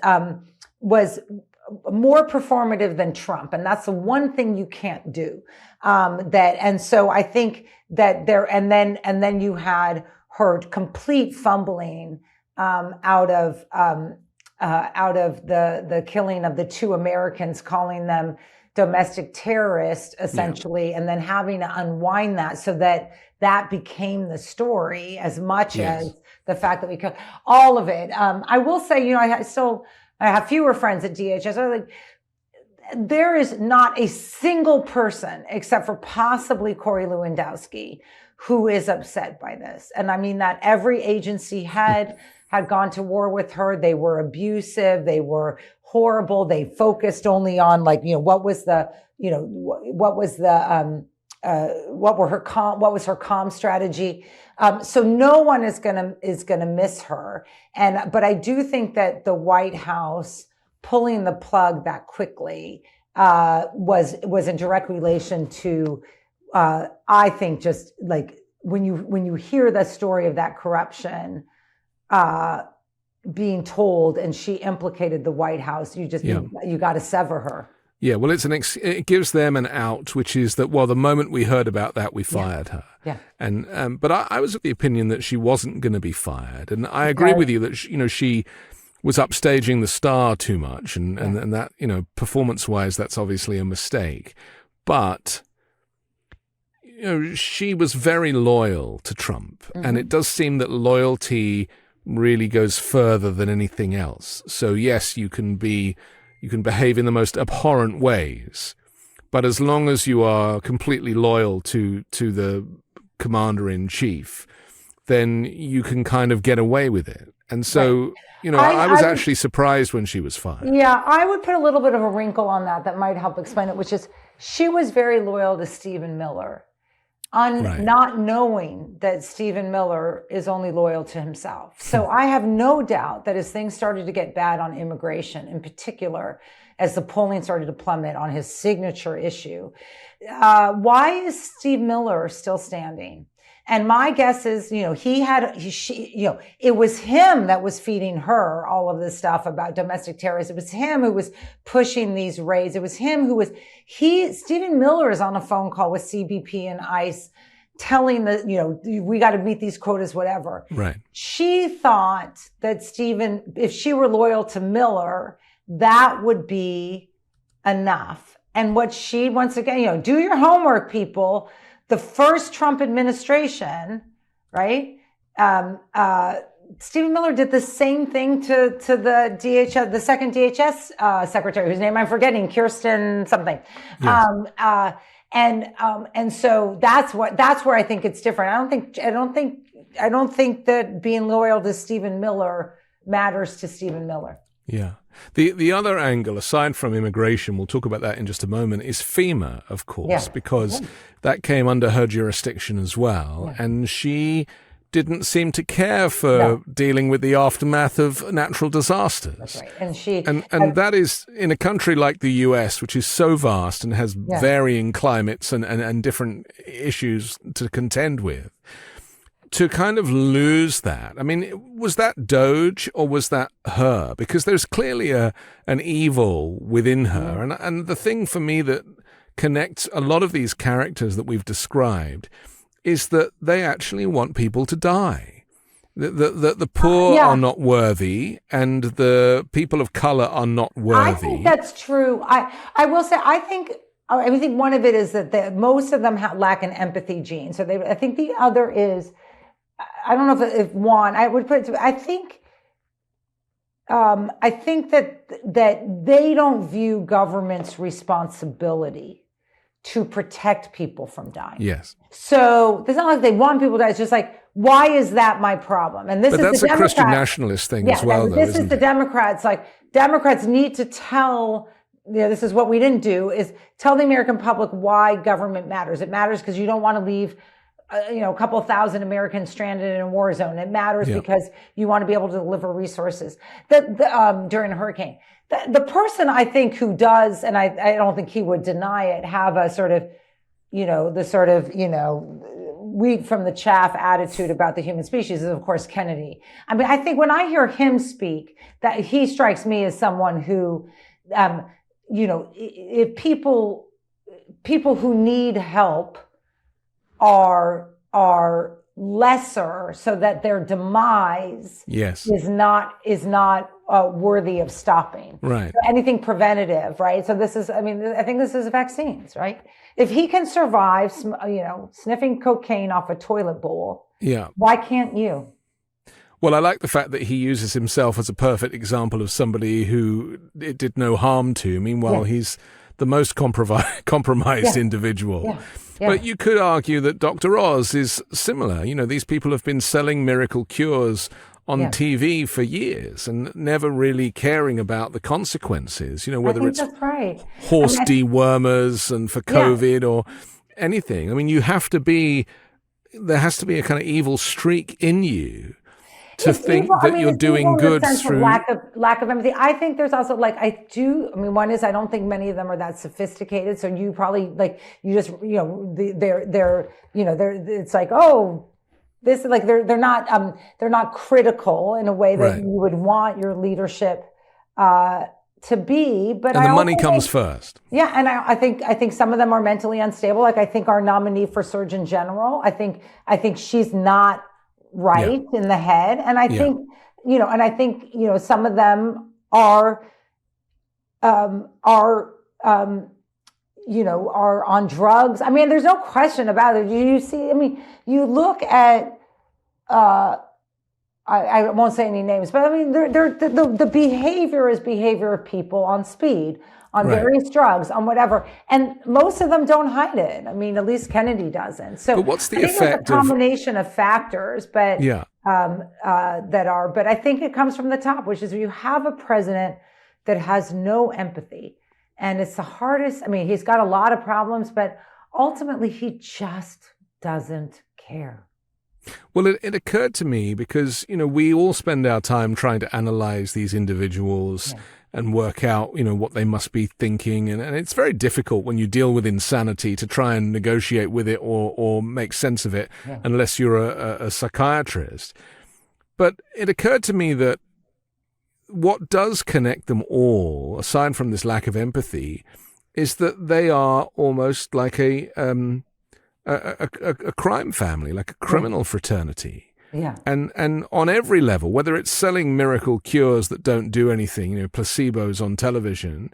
more performative than Trump. And that's the one thing you can't do. And so I think that and then you had her complete fumbling, out of the killing of the two Americans, calling them domestic terrorists, essentially, and then having to unwind that so that became the story as much as the fact that we killed all of it. I will say, I have fewer friends at DHS. There is not a single person except for possibly Corey Lewandowski who is upset by this. And I mean that every agency had gone to war with her. They were abusive. They were horrible. They focused only on what was her comm strategy. So no one is going to miss her. But I do think that the White House pulling the plug that quickly, was in direct relation to, I think just like when you hear the story of that corruption, being told, and she implicated the White House, you got to sever her. Yeah, well, it gives them an out, which is that, well, the moment we heard about that, we fired her. Yeah. And but I was of the opinion that she wasn't going to be fired, and I agree with you that she was upstaging the star too much, and that performance-wise, that's obviously a mistake. But she was very loyal to Trump, and it does seem that loyalty really goes further than anything else. So yes, you can behave in the most abhorrent ways, but as long as you are completely loyal to the commander-in-chief, then you can kind of get away with it. And so, I was actually surprised when she was fired. Yeah, I would put a little bit of a wrinkle on that might help explain it, which is she was very loyal to Stephen Miller, not knowing that Stephen Miller is only loyal to himself. So I have no doubt that as things started to get bad on immigration, in particular, as the polling started to plummet on his signature issue, why is Steve Miller still standing? And my guess is, it was him that was feeding her all of this stuff about domestic terrorists. It was him who was pushing these raids. It was him Stephen Miller is on a phone call with CBP and ICE telling we got to meet these quotas, whatever. Right. She thought that if she were loyal to Miller, that would be enough. And once again, do your homework, people. The first Trump administration, right? Stephen Miller did the same thing to the DHS, the second DHS secretary, whose name I'm forgetting, Kirsten something. Yes. And so that's where I think it's different. I don't think that being loyal to Stephen Miller matters to Stephen Miller. Yeah. The other angle, aside from immigration, we'll talk about that in just a moment, is FEMA, of course, because that came under her jurisdiction as well. Yeah. And she didn't seem to care for dealing with the aftermath of natural disasters. That's right. And that is, in a country like the US, which is so vast and has varying climates and different issues to contend with, to kind of lose that. I mean, was that Doge or was that her? Because there's clearly an evil within her. And the thing for me that connects a lot of these characters that we've described is that they actually want people to die. The poor are not worthy and the people of color are not worthy. I think that's true. I will say, I think one of it is that most of them lack an empathy gene. So I think the other is, I don't know if one, I would put it to, I think that they don't view government's responsibility to protect people from dying. Yes. So it's not like they want people to die. It's just like, why is that my problem? And that's a Christian nationalist thing as well, though. This is the Democrats. Like, Democrats need to tell, this is what we didn't do, is tell the American public why government matters. It matters because you don't want to leave a couple thousand Americans stranded in a war zone. It matters because you want to be able to deliver resources during a hurricane. The person I think who does, and I don't think he would deny it, have a sort of, wheat from the chaff attitude about the human species is, of course, Kennedy. I mean, I think when I hear him speak, that he strikes me as someone who, if people who need help are lesser, so that their demise is not worthy of stopping. Right. So anything preventative, right? So I think this is vaccines, right? If he can survive, sniffing cocaine off a toilet bowl, why can't you? Well, I like the fact that he uses himself as a perfect example of somebody who it did no harm to. Meanwhile, he's the most compromised individual. Yeah. Yeah. But you could argue that Dr. Oz is similar. These people have been selling miracle cures on TV for years and never really caring about the consequences, whether it's horse dewormers and for COVID or anything. I mean, there has to be a kind of evil streak in you to think that you're doing good through lack of empathy. I think there's also one is I don't think many of them are that sophisticated. So you probably it's like, oh, this, like, they're not critical in a way that you would want your leadership to be. But the money comes first. Yeah, and I think some of them are mentally unstable. Like, I think our nominee for Surgeon General, I think she's not right in the head, and I think some of them are on drugs. I mean, there's no question about it. You see, I mean, you look at, I won't say any names, but I mean, the behavior is behavior of people on speed, on various drugs, on whatever. And most of them don't hide it. I mean, at least Kennedy doesn't. So but what's the effect there's a combination of factors, but but I think it comes from the top, which is you have a president that has no empathy. And it's the hardest. I mean, he's got a lot of problems, but ultimately he just doesn't care. Well, it occurred to me because, we all spend our time trying to analyze these individuals and work out, what they must be thinking. And it's very difficult when you deal with insanity to try and negotiate with it or make sense of it unless you're a psychiatrist. But it occurred to me that what does connect them all, aside from this lack of empathy, is that they are almost like a crime family, like a criminal fraternity. Yeah. And on every level, whether it's selling miracle cures that don't do anything, placebos on television,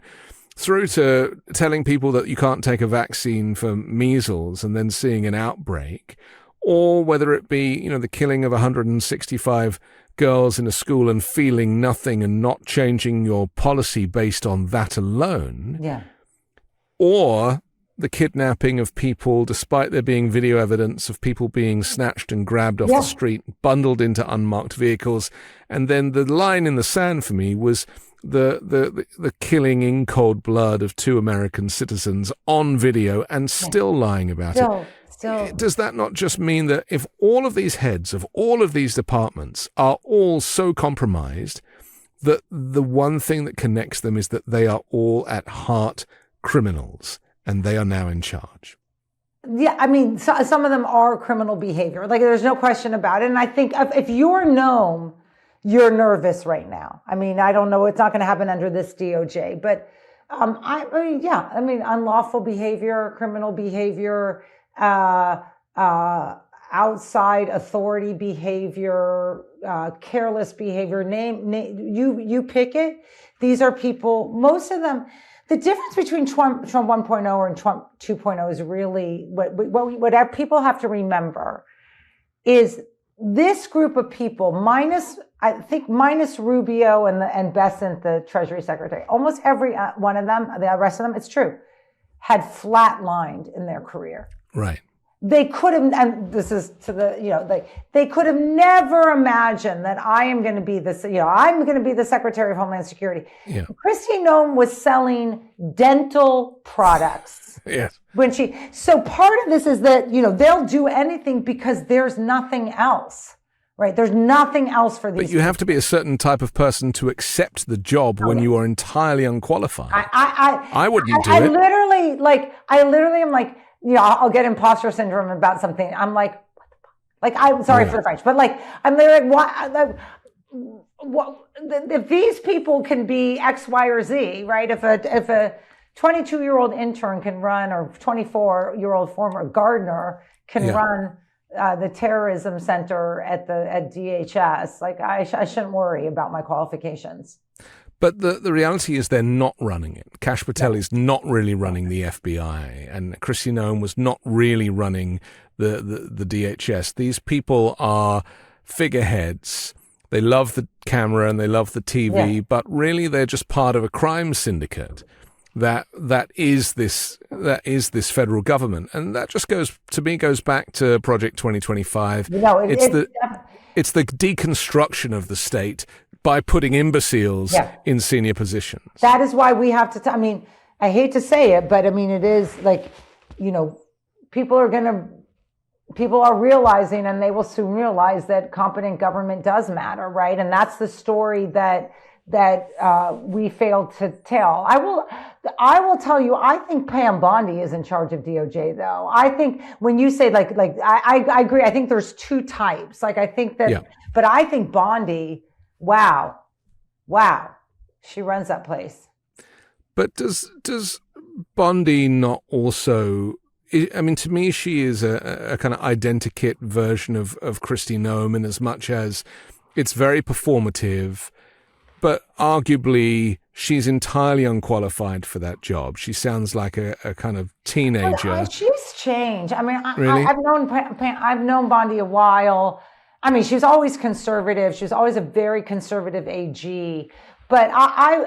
through to telling people that you can't take a vaccine for measles and then seeing an outbreak, or whether it be, the killing of 165 girls in a school and feeling nothing and not changing your policy based on that alone. Yeah. Or the kidnapping of people, despite there being video evidence of people being snatched and grabbed off the street, bundled into unmarked vehicles. And then the line in the sand for me was the killing in cold blood of 2 American citizens on video and still lying about it. Does that not just mean that if all of these heads of all of these departments are all so compromised that the one thing that connects them is that they are all at heart criminals and they are now in charge? Yeah, I mean, some of them are criminal behavior. Like, there's no question about it. And I think if you're Noem, you're nervous right now. I mean, I don't know. It's not going to happen under this DOJ. But I mean, unlawful behavior, criminal behavior, outside authority behavior, careless behavior, you pick it. These are people, most of them. The difference between Trump 1.0 and Trump 2.0 is really what people have to remember is this group of people, minus Rubio and Bessent, the Treasury Secretary, almost every one of them, the rest of them, it's true, had flatlined in their career. Right. They could have, and this is to the, they could have never imagined that I am going to be this, I'm going to be the Secretary of Homeland Security. Yeah. Kristi Noem was selling dental products. Yes. So part of this is that, they'll do anything because there's nothing else, right? There's nothing else for these. But you have to be a certain type of person to accept the job when you are entirely unqualified. I wouldn't do it. I literally am like, I'll get imposter syndrome about something. I'm like, what the fuck? Like, I'm sorry for the French, but I'm literally like, what? If these people can be X, Y, or Z, right? If a 22-year-old intern can run, or 24-year-old former gardener can run the terrorism center at DHS, like I shouldn't worry about my qualifications. But the reality is they're not running it. Kash Patel is not really running the FBI, and Kristi Noem was not really running the DHS. These people are figureheads. They love the camera and they love the TV, but really they're just part of a crime syndicate that is this federal government, and that just goes back to Project 2025. It's the deconstruction of the state by putting imbeciles in senior positions. That is why we have to, I hate to say it, but it is like, people are realizing, and they will soon realize, that competent government does matter, right? And that's the story that we failed to tell. I will tell you, I think Pam Bondi is in charge of DOJ, though. I think when you say I agree. I think there's 2 types. But I think Bondi, wow, she runs that place. But does Bondi not also? To me, she is a kind of identikit version of Kristi Noem, in as much as it's very performative, but arguably she's entirely unqualified for that job. She sounds like a kind of teenager. She's changed. Really? I've known Bondi a while. She was always conservative. She was always a very conservative AG. But I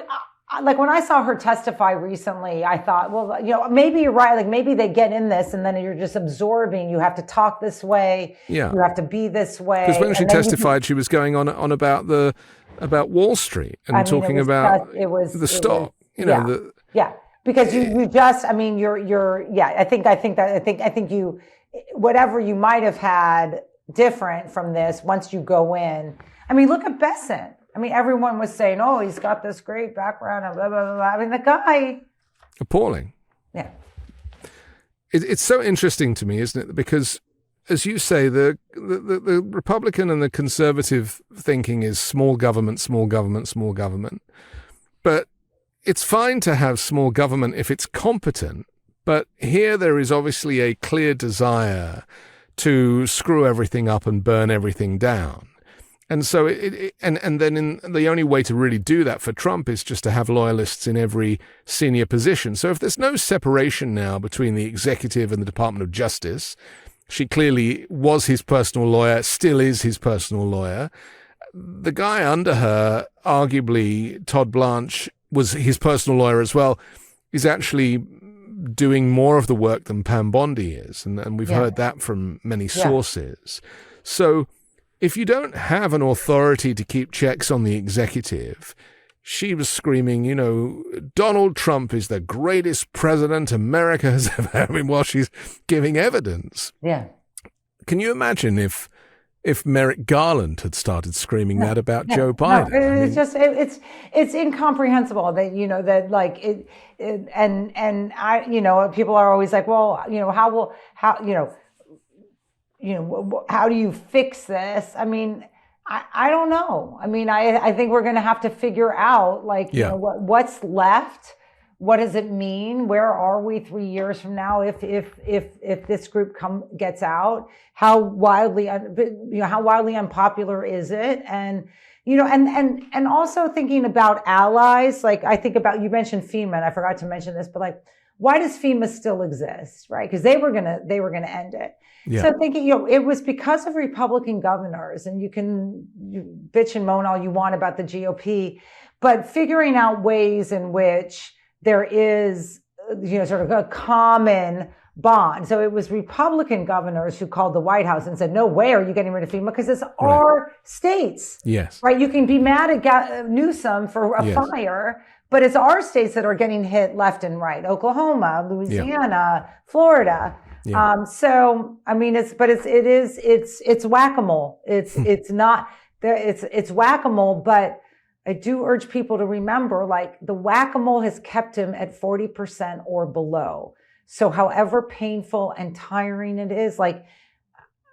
when I saw her testify recently, I thought, well, maybe you're right. Like, maybe they get in this and then you're just absorbing. You have to talk this way. Yeah. You have to be this way. Because when she testified, she was going on about Wall Street and talking about the stock. Because you just, I think you, whatever you might have had different from this, once you go in. Look at Bessent. Everyone was saying, oh, he's got this great background and blah, blah, blah. The guy. Appalling. Yeah. It's so interesting to me, isn't it? Because, as you say, the Republican and the conservative thinking is small government, small government, small government. But it's fine to have small government if it's competent. But here there is obviously a clear desire to screw everything up and burn everything down. And so the only way to really do that for Trump is just to have loyalists in every senior position. So if there's no separation now between the executive and the Department of Justice, she clearly was his personal lawyer, still is his personal lawyer. The guy under her, arguably Todd Blanche, was his personal lawyer as well, is actually doing more of the work than Pam Bondi is. And we've heard that from many sources. So if you don't have an authority to keep checks on the executive, she was screaming, Donald Trump is the greatest president America has ever had, while she's giving evidence. Yeah. Can you imagine if Merrick Garland had started screaming that about Joe Biden? No, it's incomprehensible that, that like and I, people are always like, well, how do you fix this? I mean, I don't know. I mean, I think we're going to have to figure out what's left. What does it mean? Where are we 3 years from now if this group gets out? How wildly unpopular is it? And and also thinking about allies. Like I think about, you mentioned FEMA, and I forgot to mention this, but like, why does FEMA still exist, right? Because they were gonna end it. Yeah. So thinking, it was because of Republican governors, and you bitch and moan all you want about the GOP, but figuring out ways in which there is, sort of a common bond. So it was Republican governors who called the White House and said, no way are you getting rid of FEMA, because it's our states. Yes. Right? You can be mad at Newsom for a fire, but it's our states that are getting hit left and right. Oklahoma, Louisiana, Florida. Yeah. So, I mean, it's whack-a-mole. It's not there. It's whack-a-mole, but I do urge people to remember, like, the whack-a-mole has kept him at 40% or below. So however painful and tiring it is, like,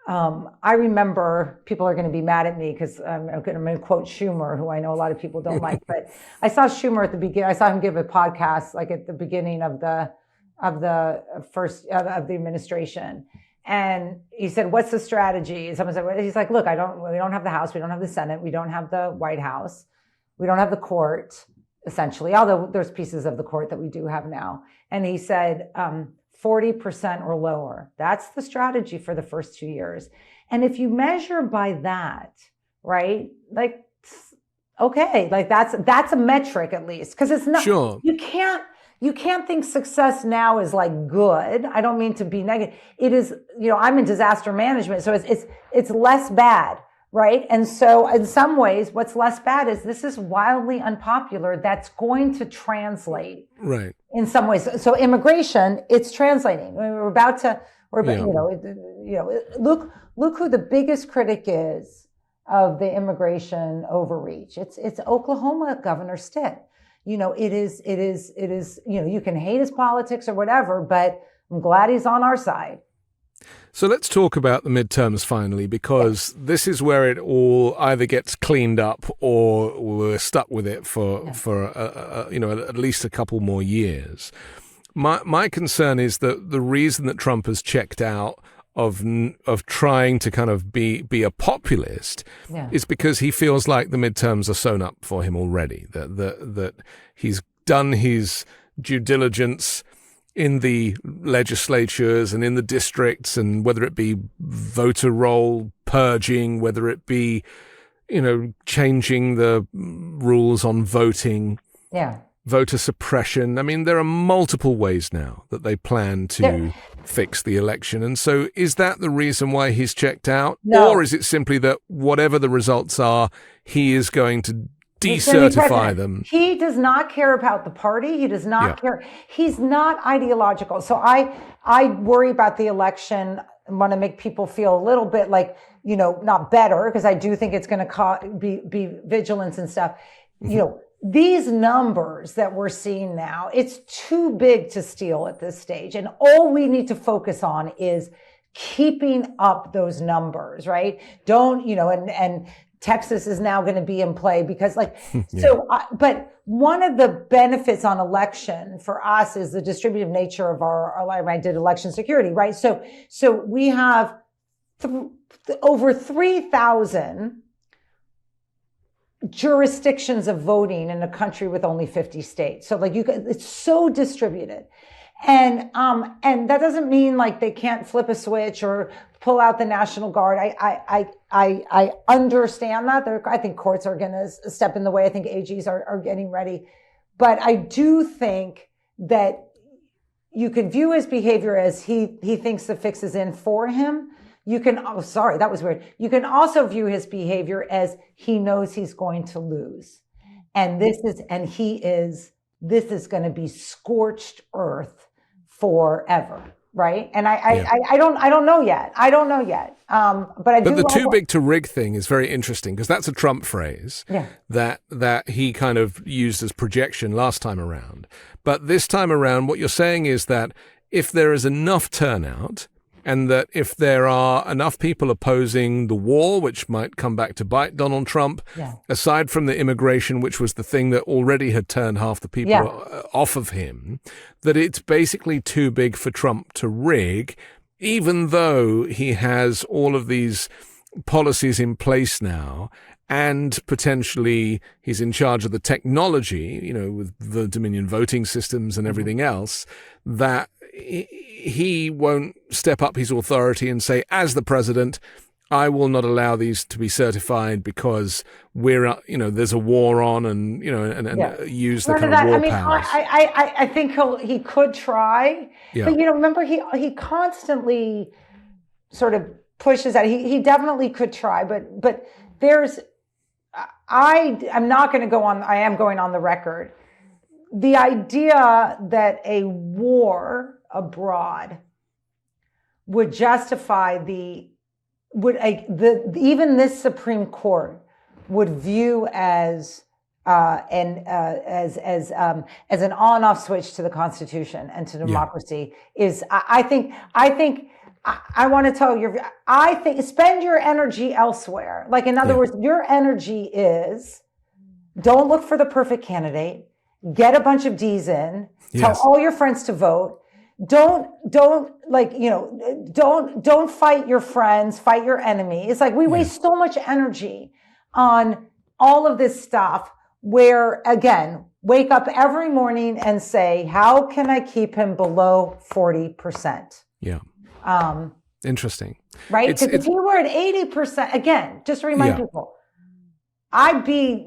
I remember, people are going to be mad at me because I'm going to quote Schumer, who I know a lot of people don't like, but I saw Schumer at the beginning. I saw him give a podcast like at the beginning of the first of the administration. And he said, what's the strategy? And someone said, well, he's like, look, we don't have the House. We don't have the Senate. We don't have the White House. We don't have the court, essentially, although there's pieces of the court that we do have now. And he said, 40% or lower. That's the strategy for the first 2 years. And if you measure by that, right, like, okay, like that's a metric at least, because it's not, sure. You can't think success now is like good. I don't mean to be negative. It is, I'm in disaster management, so it's less bad, right? And so in some ways, what's less bad is this is wildly unpopular. That's going to translate, right? In some ways. So immigration, it's translating. Look who the biggest critic is of the immigration overreach. It's Oklahoma Governor Stitt. It is, you can hate his politics or whatever, but I'm glad he's on our side. So let's talk about the midterms finally, because this is where it all either gets cleaned up or we're stuck with it for at least a couple more years. My concern is that the reason that Trump has checked out of trying to kind of be a populist is because he feels like the midterms are sewn up for him already, that he's done his due diligence in the legislatures and in the districts, and whether it be voter roll purging, whether it be, changing the rules on voting, voter suppression. I mean, there are multiple ways now that they plan to fix the election. And so is that the reason why he's checked out? No. Or is it simply that whatever the results are, he is going to decertify them? He does not care about the party. He does not care. He's not ideological. So I worry about the election and want to make people feel a little bit like, not better, because I do think it's going to be vigilance and stuff. Mm-hmm. These numbers that we're seeing now, it's too big to steal at this stage. And all we need to focus on is keeping up those numbers, right? And Texas is now going to be in play because but one of the benefits on election for us is the distributive nature of our life. I did election security, right? So we have over 3,000 jurisdictions of voting in a country with only 50 states. So it's so distributed. And that doesn't mean like they can't flip a switch or pull out the National Guard. I understand that. I think courts are going to step in the way. I think AGs are getting ready. But I do think that, you can view his behavior as he thinks the fix is in for him. You can, that was weird. You can also view his behavior as he knows he's going to lose. And this is going to be scorched earth forever. Right. And I don't know yet. But the too big to rig thing is very interesting because that's a Trump phrase that he kind of used as projection last time around. But this time around, what you're saying is that if there is enough turnout and that if there are enough people opposing the war, which might come back to bite Donald Trump, aside from the immigration, which was the thing that already had turned half the people off of him, that it's basically too big for Trump to rig, even though he has all of these policies in place now and potentially he's in charge of the technology, with the Dominion voting systems and everything else, that he won't step up his authority and say, as the president, I will not allow these to be certified because there's a war on and use the kind of war powers. I think he could try, but remember he constantly sort of pushes that he definitely could try, but I'm not going to go on. I am going on the record. The idea that a war abroad would justify even this Supreme Court would view as an on-off switch to the Constitution and to democracy is. I want to tell you. I think spend your energy elsewhere. Like in other words, your energy is don't look for the perfect candidate. Get a bunch of D's in. Tell all your friends to vote. Don't fight your friends, fight your enemy. It's like we waste so much energy on all of this stuff where, again, wake up every morning and say, how can I keep him below 40%? Yeah. Interesting. Right? Because if he were at 80%, again, just to remind people, I'd be,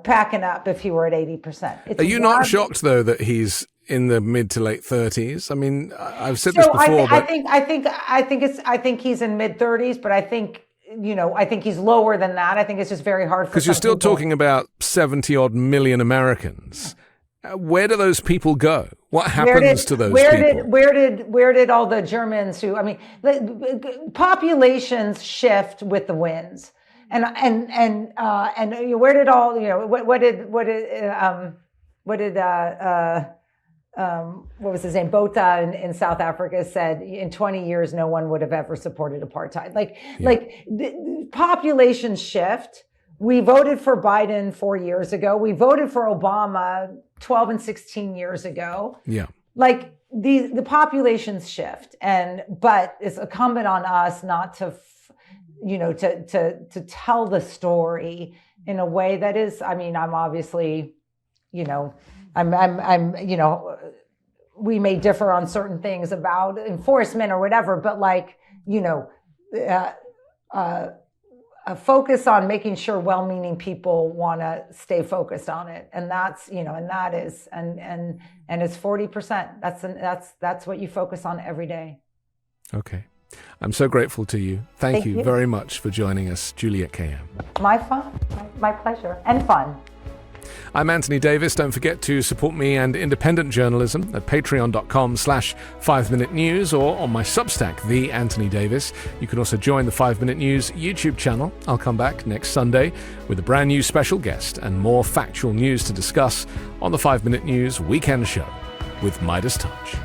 packing up if he were at 80%. Are you not shocked, though, that he's in the mid to late 30s? I mean, I've said this before. I think he's in mid 30s, but I think he's lower than that. I think it's just very hard for because you're still talking about 70 odd million Americans. Where do those people go? What happens to those people? Where did all the Germans who? I mean, populations shift with the winds, and where did all what was his name? Botha in South Africa said in 20 years, no one would have ever supported apartheid. The populations shift. We voted for Biden 4 years ago. We voted for Obama 12 and 16 years ago. Yeah. The populations shift, but it's incumbent on us not to, to tell the story in a way that is, I'm obviously, we may differ on certain things about enforcement or whatever, but a focus on making sure well-meaning people want to stay focused on it. And that's, and that is, and it's 40%. That's what you focus on every day. Okay. I'm so grateful to you. Thank you very much for joining us, Juliette Kayyem. My pleasure and fun. I'm Anthony Davis. Don't forget to support me and independent journalism at patreon.com/5 Minute News or on my Substack, The Anthony Davis. You can also join the 5 Minute News YouTube channel. I'll come back next Sunday with a brand new special guest and more factual news to discuss on the 5 Minute News Weekend Show with Midas Touch.